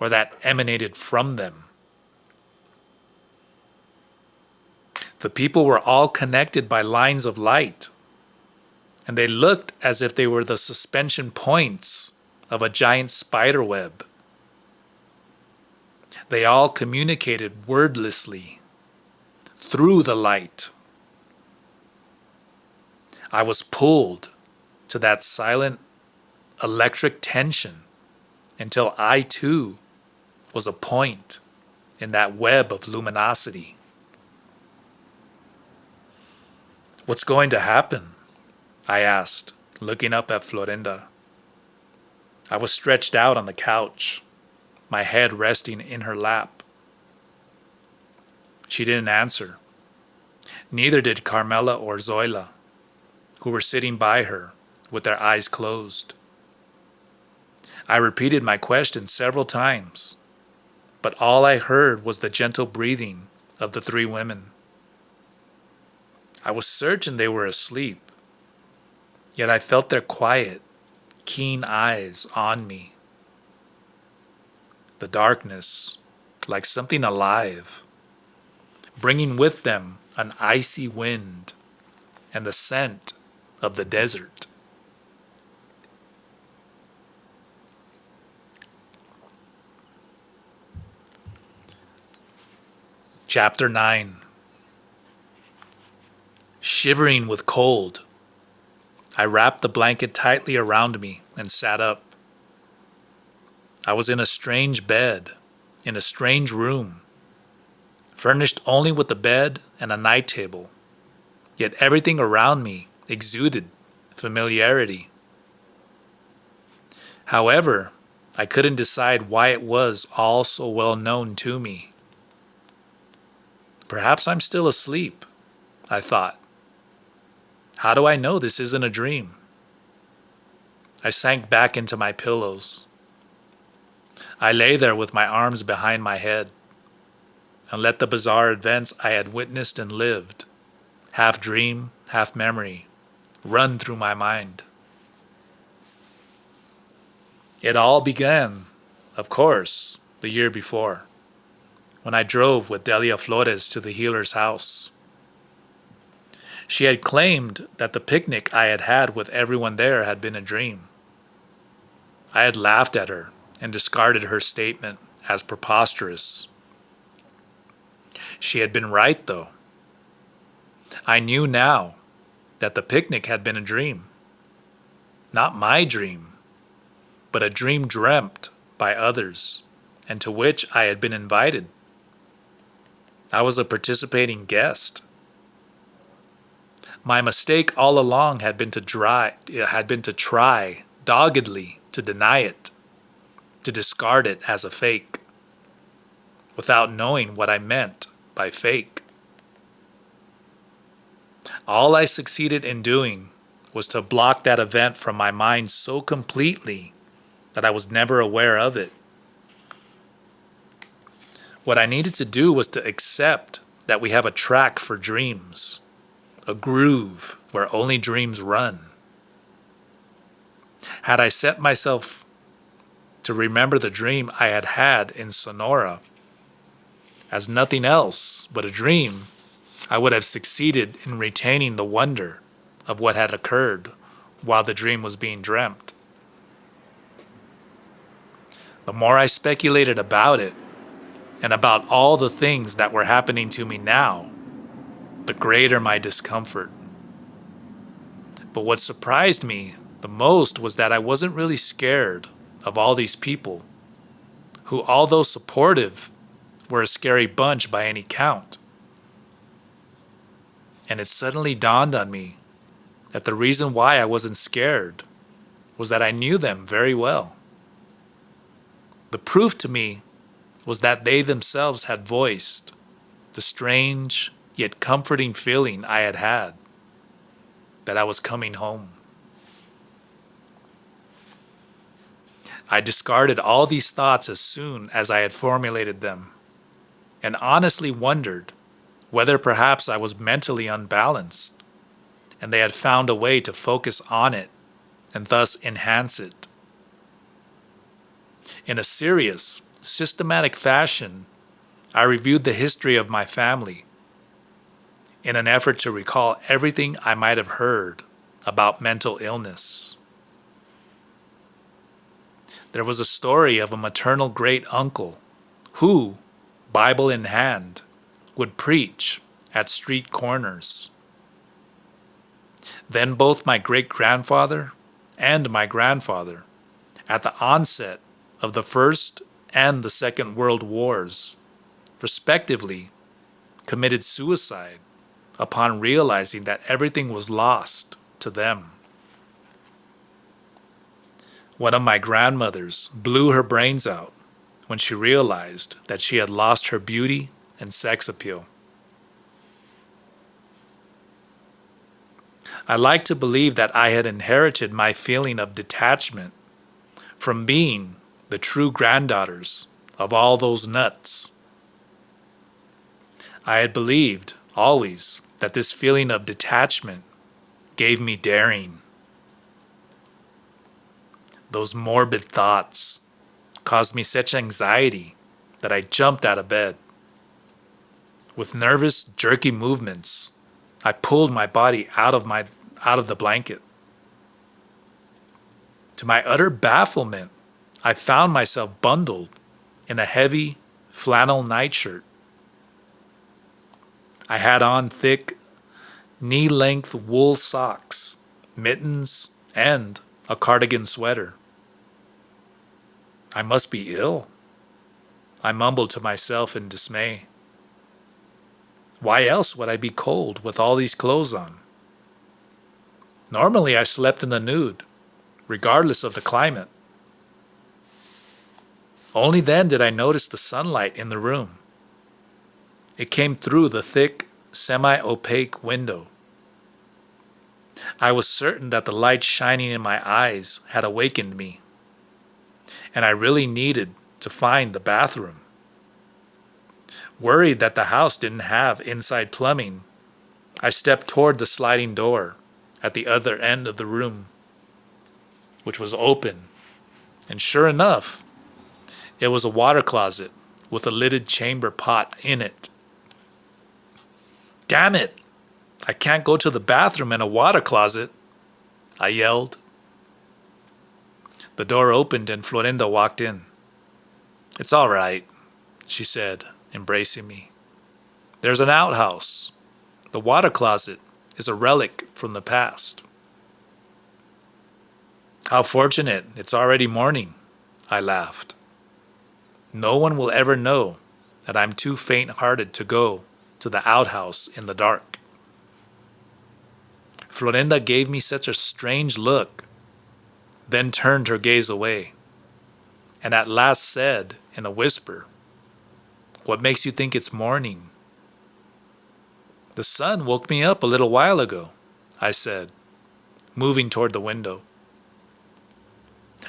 or that emanated from them. The people were all connected by lines of light, and they looked as if they were the suspension points of a giant spider web. They all communicated wordlessly through the light. I was pulled to that silent electric tension until I too was a point in that web of luminosity. "What's going to happen?" I asked, looking up at Florinda. I was stretched out on the couch, my head resting in her lap. She didn't answer. Neither did Carmela or Zoila, who were sitting by her with their eyes closed. I repeated my question several times, but all I heard was the gentle breathing of the three women. I was certain they were asleep, yet I felt their quiet, keen eyes on me. The darkness, like something alive, bringing with them an icy wind and the scent of the desert. Chapter 9. Shivering with cold, I wrapped the blanket tightly around me and sat up. I was in a strange bed, in a strange room, furnished only with a bed and a night table, yet everything around me exuded familiarity. However, I couldn't decide why it was all so well known to me. Perhaps I'm still asleep, I thought. How do I know this isn't a dream? I sank back into my pillows. I lay there with my arms behind my head and let the bizarre events I had witnessed and lived, half dream, half memory, run through my mind. It all began, of course, the year before, when I drove with Delia Flores to the healer's house. She had claimed that the picnic I had had with everyone there had been a dream. I had laughed at her and discarded her statement as preposterous. She had been right, though. I knew now that the picnic had been a dream. Not my dream, but a dream dreamt by others, and to which I had been invited. I was a participating guest. My mistake all along had been to try doggedly to deny it, to discard it as a fake, without knowing what I meant by fake. All I succeeded in doing was to block that event from my mind so completely that I was never aware of it. What I needed to do was to accept that we have a track for dreams, a groove where only dreams run. Had I set myself to remember the dream I had had in Sonora as nothing else but a dream, I would have succeeded in retaining the wonder of what had occurred while the dream was being dreamt. The more I speculated about it, and about all the things that were happening to me now, the greater my discomfort. But what surprised me the most was that I wasn't really scared of all these people, who, although supportive, were a scary bunch by any count. And it suddenly dawned on me that the reason why I wasn't scared was that I knew them very well. The proof to me was that they themselves had voiced the strange yet comforting feeling I had had, that I was coming home. I discarded all these thoughts as soon as I had formulated them, and honestly wondered whether perhaps I was mentally unbalanced, and they had found a way to focus on it and thus enhance it. In a serious, systematic fashion, I reviewed the history of my family in an effort to recall everything I might have heard about mental illness. There was a story of a maternal great-uncle who, Bible in hand, would preach at street corners. Then both my great-grandfather and my grandfather, at the onset of the First and the Second World Wars, respectively, committed suicide upon realizing that everything was lost to them. One of my grandmothers blew her brains out when she realized that she had lost her beauty and sex appeal. I like to believe that I had inherited my feeling of detachment from being the true granddaughters of all those nuts. I had believed, always, that this feeling of detachment gave me daring. Those morbid thoughts caused me such anxiety that I jumped out of bed. With nervous, jerky movements, I pulled my body out of the blanket. To my utter bafflement, I found myself bundled in a heavy flannel nightshirt. I had on thick, knee-length wool socks, mittens, and a cardigan sweater. I must be ill, I mumbled to myself in dismay. Why else would I be cold with all these clothes on? Normally I slept in the nude, regardless of the climate. Only then did I notice the sunlight in the room. It came through the thick, semi-opaque window. I was certain that the light shining in my eyes had awakened me, and I really needed to find the bathroom. Worried that the house didn't have inside plumbing, I stepped toward the sliding door at the other end of the room, which was open, and sure enough, it was a water closet with a lidded chamber pot in it. Damn it! I can't go to the bathroom in a water closet, I yelled. The door opened and Florinda walked in. It's all right, she said, embracing me. There's an outhouse. The water closet is a relic from the past. How fortunate, it's already morning, I laughed. No one will ever know that I'm too faint-hearted to go to the outhouse in the dark. Florinda gave me such a strange look, then turned her gaze away, and at last said in a whisper, "What makes you think it's morning?" "The sun woke me up a little while ago," I said, moving toward the window.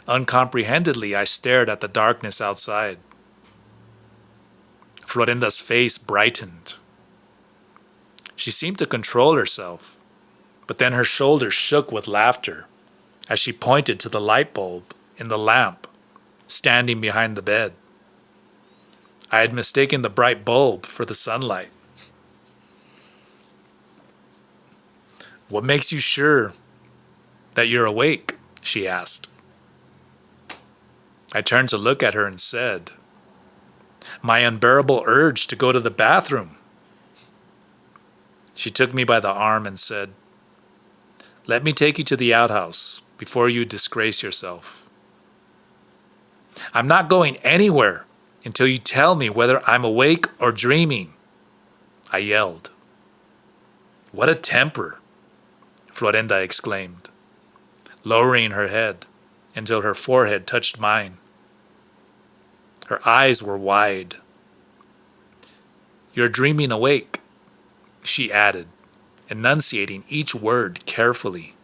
Uncomprehendedly, I stared at the darkness outside. Florinda's face brightened. She seemed to control herself, but then her shoulders shook with laughter as she pointed to the light bulb in the lamp standing behind the bed. I had mistaken the bright bulb for the sunlight. "What makes you sure that you're awake?" she asked. I turned to look at her and said, "My unbearable urge to go to the bathroom." She took me by the arm and said, "Let me take you to the outhouse before you disgrace yourself." "I'm not going anywhere until you tell me whether I'm awake or dreaming," I yelled. What a temper, Florinda exclaimed, lowering her head until her forehead touched mine. Her eyes were wide. You're dreaming awake, she added, enunciating each word carefully.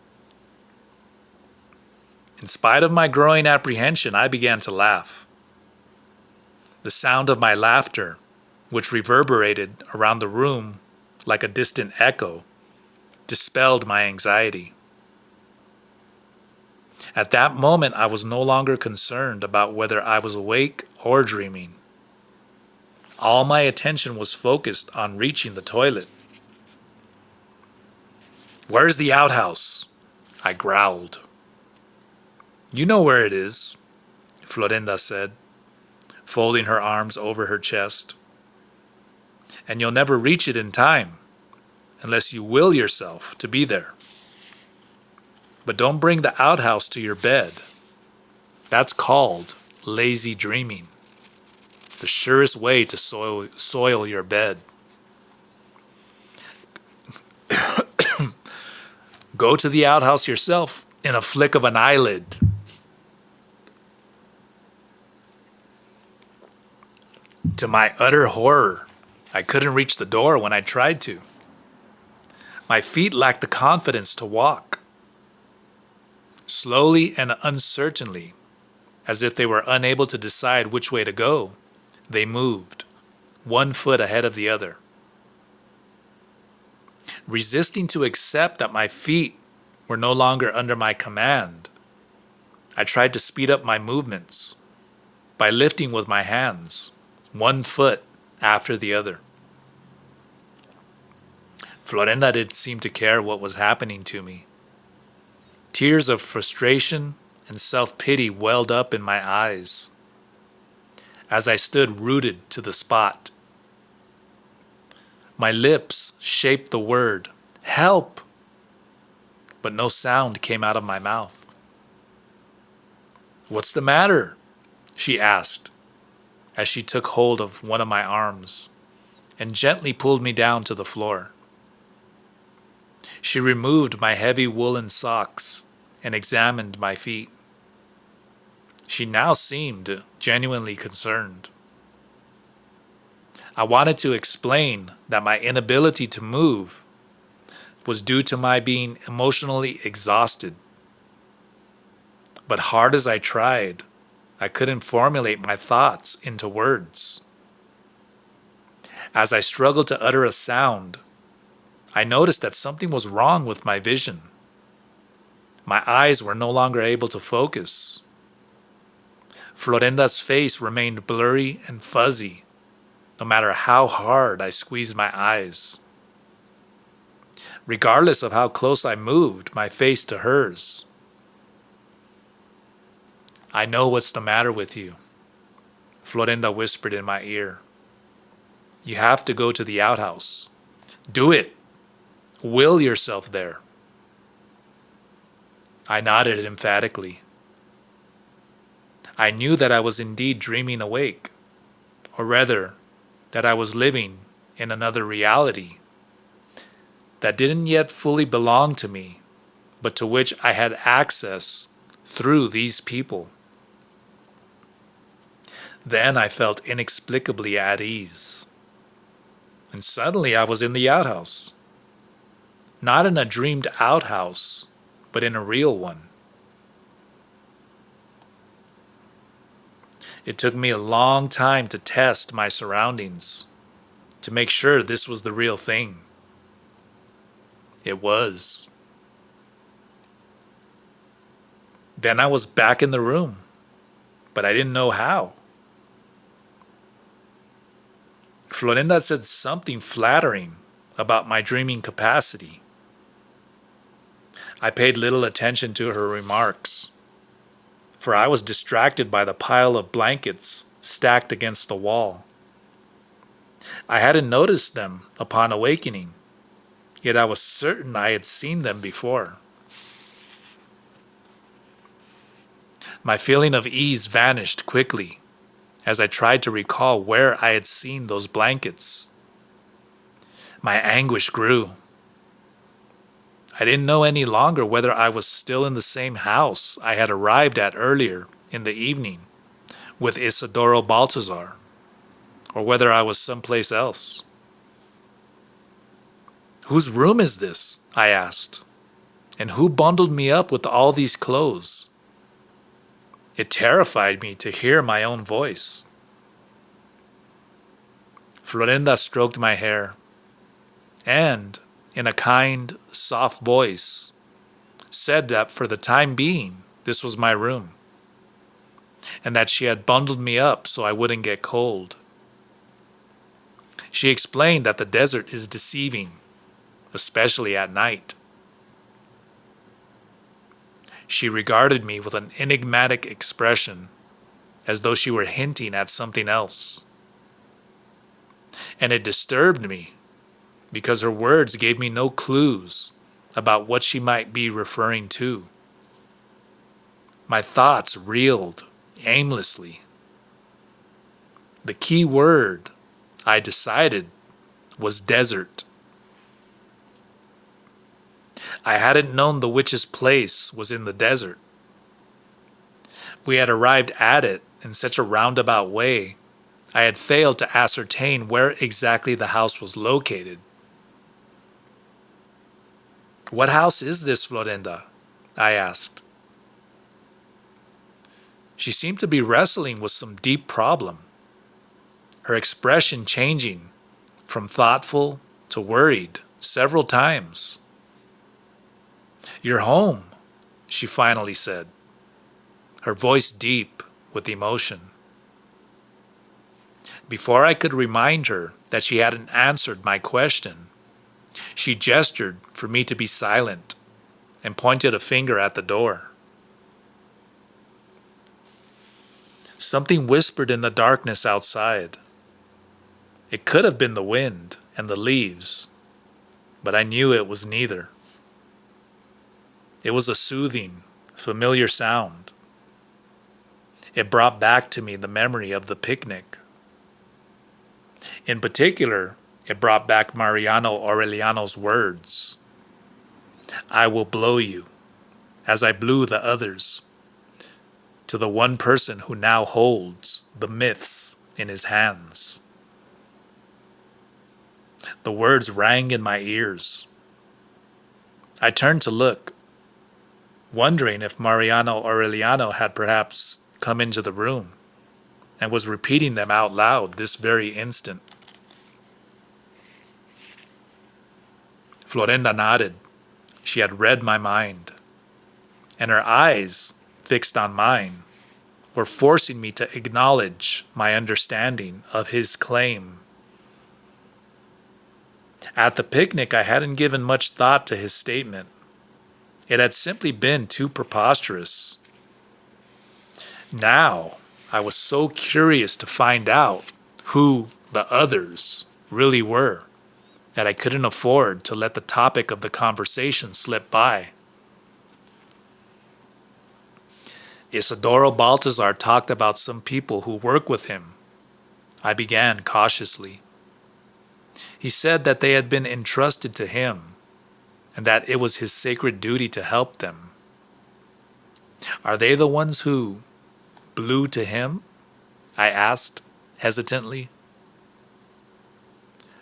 In spite of my growing apprehension, I began to laugh. The sound of my laughter, which reverberated around the room like a distant echo, dispelled my anxiety. At that moment, I was no longer concerned about whether I was awake or dreaming. All my attention was focused on reaching the toilet. "Where's the outhouse?" I growled. "You know where it is," Florinda said, folding her arms over her chest. "And you'll never reach it in time, unless you will yourself to be there. But don't bring the outhouse to your bed. That's called lazy dreaming. The surest way to soil your bed. Go to the outhouse yourself in a flick of an eyelid." To my utter horror, I couldn't reach the door when I tried to. My feet lacked the confidence to walk. Slowly and uncertainly, as if they were unable to decide which way to go, they moved, one foot ahead of the other. Resisting to accept that my feet were no longer under my command, I tried to speed up my movements by lifting with my hands, one foot after the other. Florinda didn't seem to care what was happening to me. Tears of frustration and self-pity welled up in my eyes as I stood rooted to the spot. My lips shaped the word, "Help!" but no sound came out of my mouth. "What's the matter?" she asked as she took hold of one of my arms and gently pulled me down to the floor. She removed my heavy woolen socks and examined my feet. She now seemed genuinely concerned. I wanted to explain that my inability to move was due to my being emotionally exhausted. But hard as I tried, I couldn't formulate my thoughts into words. As I struggled to utter a sound, I noticed that something was wrong with my vision. My eyes were no longer able to focus. Florinda's face remained blurry and fuzzy, no matter how hard I squeezed my eyes. Regardless of how close I moved my face to hers. "I know what's the matter with you," Florinda whispered in my ear. "You have to go to the outhouse. Do it. Will yourself there." I nodded emphatically. I knew that I was indeed dreaming awake, or rather, that I was living in another reality that didn't yet fully belong to me, but to which I had access through these people. Then I felt inexplicably at ease. And suddenly I was in the outhouse. Not in a dreamed outhouse, but in a real one. It took me a long time to test my surroundings, to make sure this was the real thing. It was. Then I was back in the room, but I didn't know how. Florinda said something flattering about my dreaming capacity. I paid little attention to her remarks, for I was distracted by the pile of blankets stacked against the wall. I hadn't noticed them upon awakening, yet I was certain I had seen them before. My feeling of ease vanished quickly as I tried to recall where I had seen those blankets. My anguish grew. I didn't know any longer whether I was still in the same house I had arrived at earlier in the evening with Isidoro Baltazar, or whether I was someplace else. "Whose room is this?" I asked. "And who bundled me up with all these clothes?" It terrified me to hear my own voice. Florinda stroked my hair, and, in a kind, soft voice, said that for the time being, this was my room, and that she had bundled me up so I wouldn't get cold. She explained that the desert is deceiving, especially at night. She regarded me with an enigmatic expression, as though she were hinting at something else. And it disturbed me, because her words gave me no clues about what she might be referring to. My thoughts reeled aimlessly. The key word, I decided, was desert. I hadn't known the witch's place was in the desert. We had arrived at it in such a roundabout way, I had failed to ascertain where exactly the house was located. "What house is this, Florinda?" I asked. She seemed to be wrestling with some deep problem, her expression changing from thoughtful to worried several times. "Your home," she finally said, her voice deep with emotion. Before I could remind her that she hadn't answered my question, she gestured for me to be silent and pointed a finger at the door. Something whispered in the darkness outside. It could have been the wind and the leaves, but I knew it was neither. It was a soothing, familiar sound. It brought back to me the memory of the picnic. In particular, it brought back Mariano Aureliano's words. "I will blow you, as I blew the others," to the one person who now holds the myths in his hands. The words rang in my ears. I turned to look, wondering if Mariano Aureliano had perhaps come into the room and was repeating them out loud this very instant. Florinda nodded. She had read my mind, and her eyes, fixed on mine, were forcing me to acknowledge my understanding of his claim. At the picnic, I hadn't given much thought to his statement. It had simply been too preposterous. Now, I was so curious to find out who the others really were that I couldn't afford to let the topic of the conversation slip by. Isidoro Baltazar talked about some people who work with him. I began cautiously. He said that they had been entrusted to him and that it was his sacred duty to help them. "Are they the ones who blew to him?" I asked hesitantly.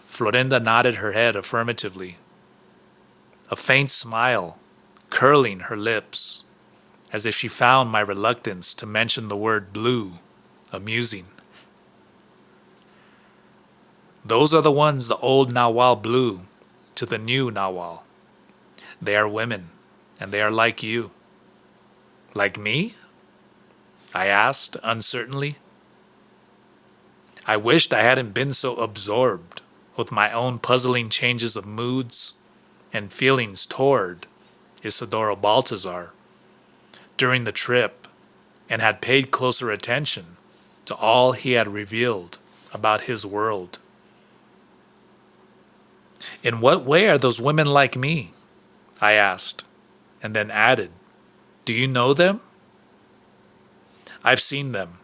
Florinda nodded her head affirmatively, a faint smile curling her lips, as if she found my reluctance to mention the word blue amusing. "Those are the ones the old Nawal blew to the new Nawal. They are women, and they are like you." "Like me?" I asked uncertainly. I wished I hadn't been so absorbed with my own puzzling changes of moods and feelings toward Isidoro Baltazar during the trip, and had paid closer attention to all he had revealed about his world. "In what way are those women like me?" I asked, and then added, "Do you know them?" "I've seen them,"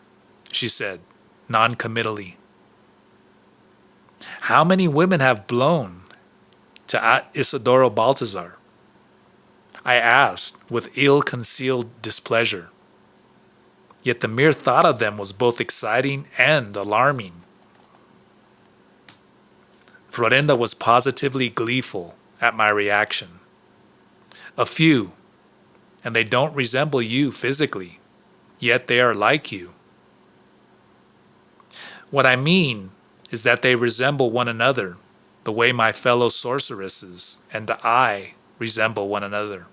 she said, non-committally. "How many women have blown to Isidoro Baltazar?" I asked with ill-concealed displeasure. Yet the mere thought of them was both exciting and alarming. Florinda was positively gleeful at my reaction. A few, and they don't resemble you physically, yet they are like you. What I mean is that they resemble one another the way my fellow sorceresses and I resemble one another,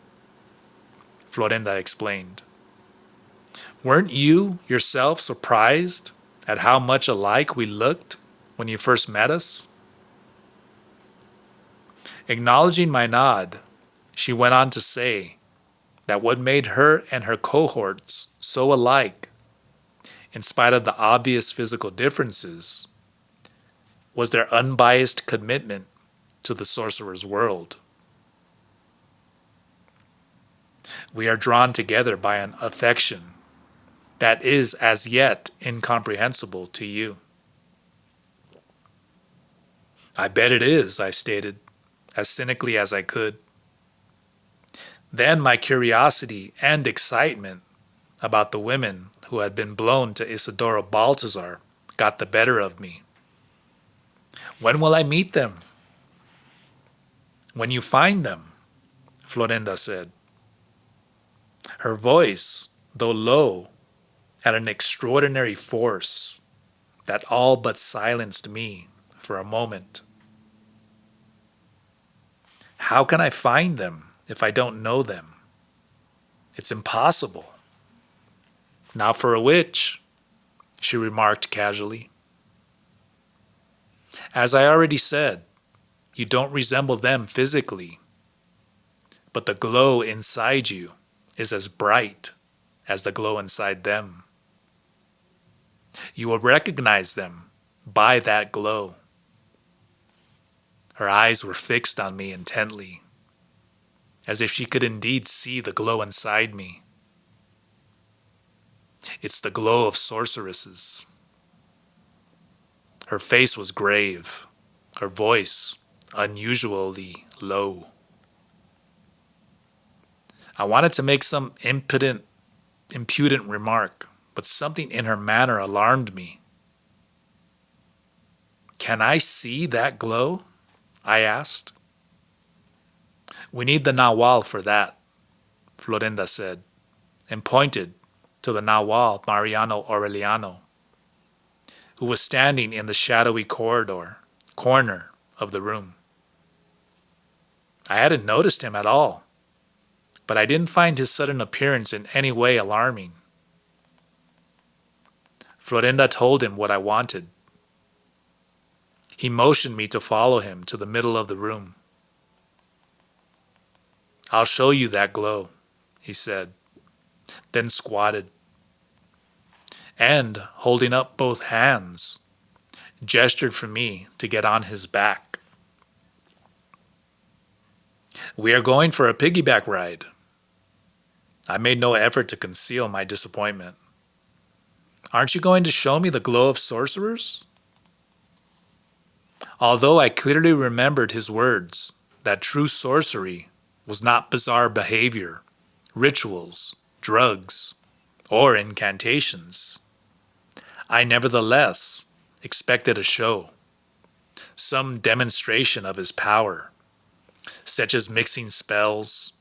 Florinda explained. Weren't you yourself surprised at how much alike we looked when you first met us? Acknowledging my nod, she went on to say that what made her and her cohorts so alike, in spite of the obvious physical differences, was their unbiased commitment to the sorcerer's world. We are drawn together by an affection that is as yet incomprehensible to you. I bet it is, I stated, as cynically as I could. Then my curiosity and excitement about the women who had been blown to Isidoro Baltazar got the better of me. When will I meet them? When you find them, Florinda said. Her voice, though low, had an extraordinary force that all but silenced me for a moment. How can I find them if I don't know them? It's impossible. Not for a witch, she remarked casually. As I already said, you don't resemble them physically, but the glow inside you is as bright as the glow inside them. You will recognize them by that glow. Her eyes were fixed on me intently, as if she could indeed see the glow inside me. It's the glow of sorceresses. Her face was grave, her voice unusually low. I wanted to make some impudent remark, but something in her manner alarmed me. Can I see that glow? I asked. We need the Nawal for that, Florinda said, and pointed to the Nawal Mariano Aureliano, who was standing in the shadowy corner of the room. I hadn't noticed him at all, but I didn't find his sudden appearance in any way alarming. Florinda told him what I wanted. He motioned me to follow him to the middle of the room. I'll show you that glow, he said, then squatted, and, holding up both hands, gestured for me to get on his back. We are going for a piggyback ride. I made no effort to conceal my disappointment. Aren't you going to show me the glow of sorcerers? Although I clearly remembered his words that true sorcery was not bizarre behavior, rituals, drugs, or incantations, I nevertheless expected a show, some demonstration of his power, such as mixing spells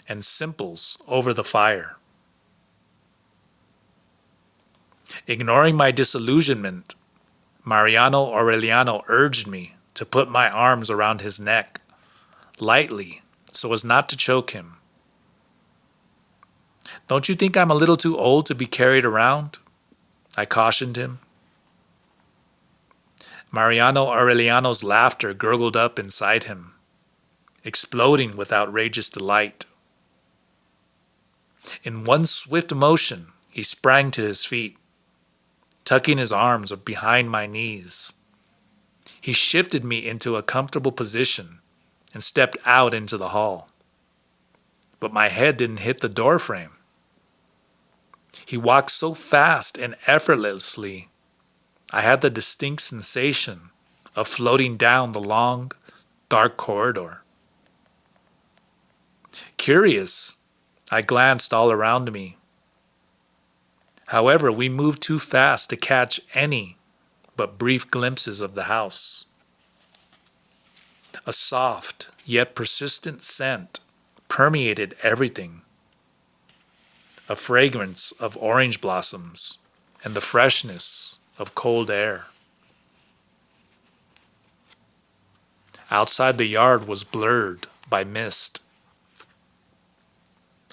and simples over the fire. Ignoring my disillusionment, Mariano Aureliano urged me to put my arms around his neck, lightly, so as not to choke him. Don't you think I'm a little too old to be carried around? I cautioned him. Mariano Aureliano's laughter gurgled up inside him, exploding with outrageous delight. In one swift motion, he sprang to his feet, tucking his arms behind my knees. He shifted me into a comfortable position and stepped out into the hall. But my head didn't hit the doorframe. He walked so fast and effortlessly, I had the distinct sensation of floating down the long, dark corridor. Curious, I glanced all around me. However, we moved too fast to catch any but brief glimpses of the house. A soft yet persistent scent permeated everything. A fragrance of orange blossoms and the freshness of cold air. Outside the yard was blurred by mist.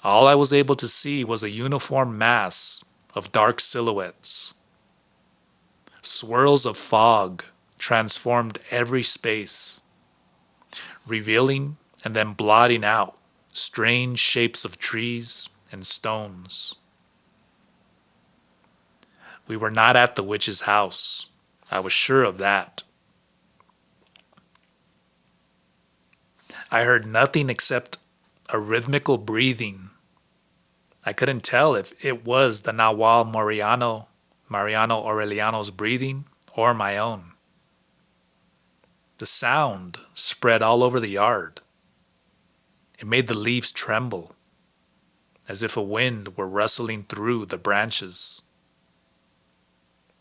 All I was able to see was a uniform mass of dark silhouettes. Swirls of fog transformed every space, revealing and then blotting out strange shapes of trees and stones. We were not at the witch's house. I was sure of that. I heard nothing except a rhythmical breathing. I couldn't tell if it was the Nahual Mariano Aureliano's breathing or my own. The sound spread all over the yard. It made the leaves tremble, as if a wind were rustling through the branches.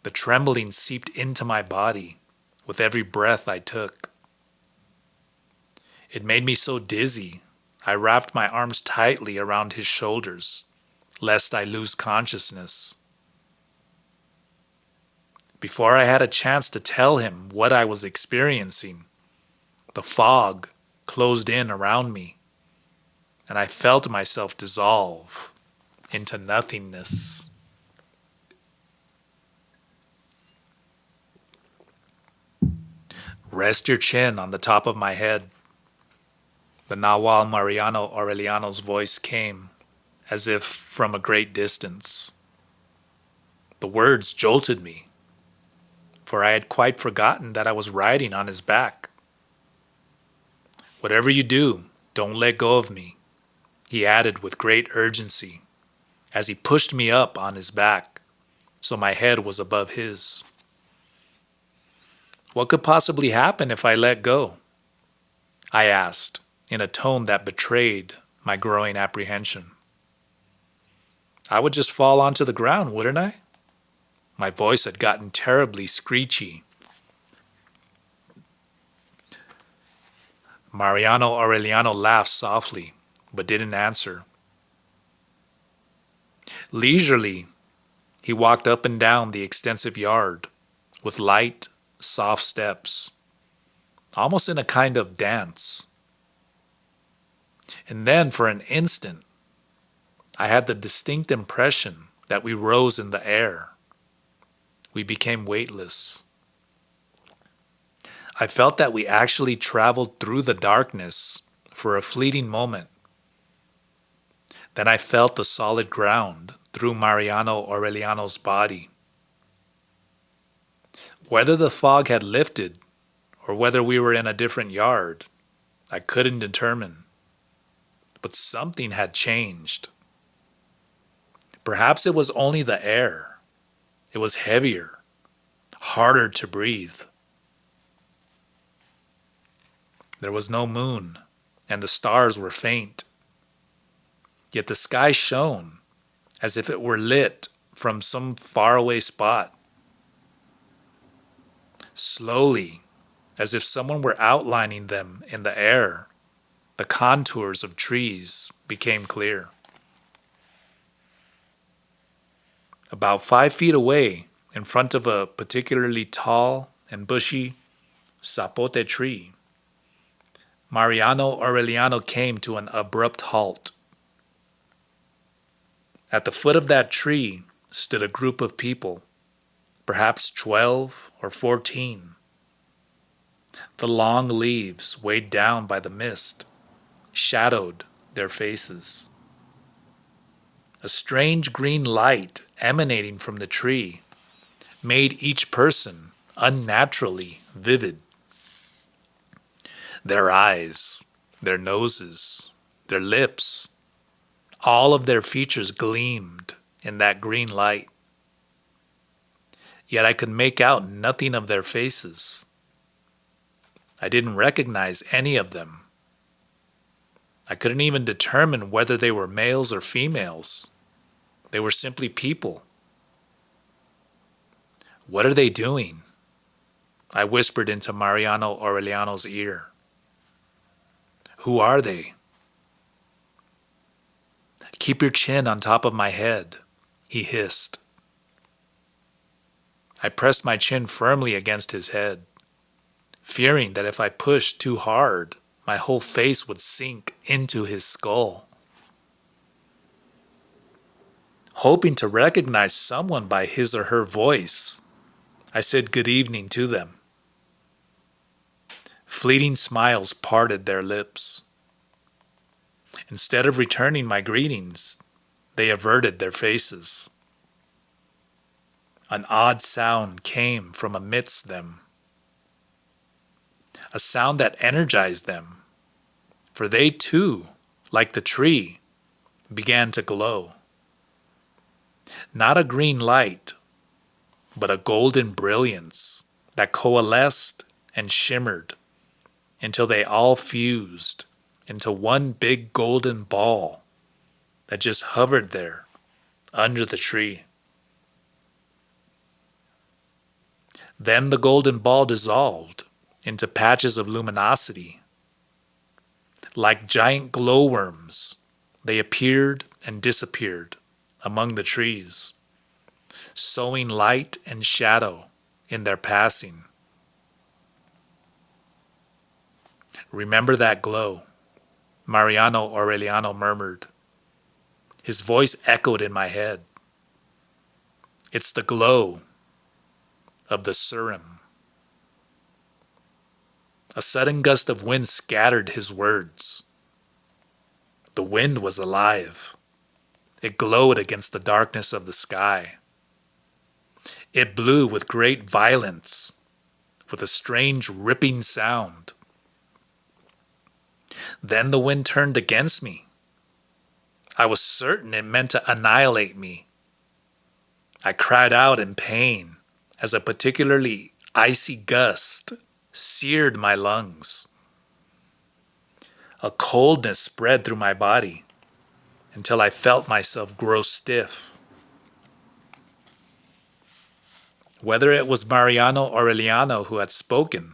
The trembling seeped into my body with every breath I took. It made me so dizzy, I wrapped my arms tightly around his shoulders, lest I lose consciousness. Before I had a chance to tell him what I was experiencing, the fog closed in around me, and I felt myself dissolve into nothingness. Rest your chin on the top of my head. The Nahual Mariano Aureliano's voice came, as if from a great distance. The words jolted me, for I had quite forgotten that I was riding on his back. Whatever you do, don't let go of me, he added with great urgency, as he pushed me up on his back, so my head was above his. What could possibly happen if I let go? I asked, in a tone that betrayed my growing apprehension. I would just fall onto the ground, wouldn't I? My voice had gotten terribly screechy. Mariano Aureliano laughed softly, but didn't answer. Leisurely, he walked up and down the extensive yard with light, soft steps, almost in a kind of dance. And then, for an instant, I had the distinct impression that we rose in the air. We became weightless. I felt that we actually traveled through the darkness for a fleeting moment. Then I felt the solid ground through Mariano Aureliano's body. Whether the fog had lifted or whether we were in a different yard, I couldn't determine. But something had changed. Perhaps it was only the air. It was heavier, harder to breathe. There was no moon, and the stars were faint. Yet the sky shone as if it were lit from some faraway spot. Slowly, as if someone were outlining them in the air, the contours of trees became clear. About 5 feet away, in front of a particularly tall and bushy sapote tree, Mariano Aureliano came to an abrupt halt. At the foot of that tree stood a group of people, perhaps 12 or 14. The long leaves, weighed down by the mist, shadowed their faces. A strange green light emanating from the tree made each person unnaturally vivid. Their eyes, their noses, their lips, all of their features gleamed in that green light. Yet I could make out nothing of their faces. I didn't recognize any of them. I couldn't even determine whether they were males or females. They were simply people. What are they doing? I whispered into Mariano Aureliano's ear. Who are they? Keep your chin on top of my head, he hissed. I pressed my chin firmly against his head, fearing that if I pushed too hard, my whole face would sink into his skull. Hoping to recognize someone by his or her voice, I said good evening to them. Fleeting smiles parted their lips. Instead of returning my greetings, they averted their faces. An odd sound came from amidst them. A sound that energized them, for they too, like the tree, began to glow. Not a green light, but a golden brilliance that coalesced and shimmered until they all fused into one big golden ball that just hovered there under the tree. Then the golden ball dissolved into patches of luminosity. Like giant glowworms, they appeared and disappeared among the trees, sowing light and shadow in their passing. Remember that glow, Mariano Aureliano murmured. His voice echoed in my head. It's the glow of the Surim. A sudden gust of wind scattered his words. The wind was alive. It glowed against the darkness of the sky. It blew with great violence, with a strange ripping sound. Then the wind turned against me. I was certain it meant to annihilate me. I cried out in pain as a particularly icy gust seared my lungs. A coldness spread through my body until I felt myself grow stiff. Whether it was Mariano Aureliano who had spoken,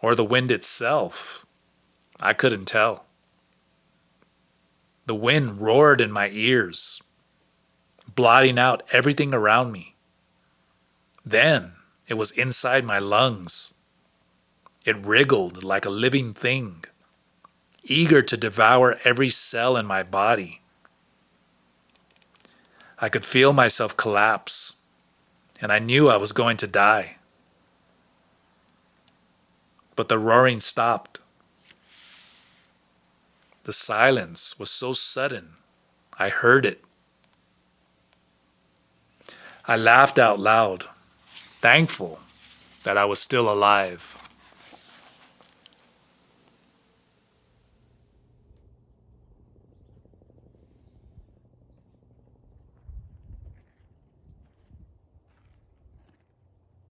or the wind itself, I couldn't tell. The wind roared in my ears, blotting out everything around me. Then it was inside my lungs. It wriggled like a living thing, eager to devour every cell in my body. I could feel myself collapse, and I knew I was going to die. But the roaring stopped. The silence was so sudden, I heard it. I laughed out loud, thankful that I was still alive.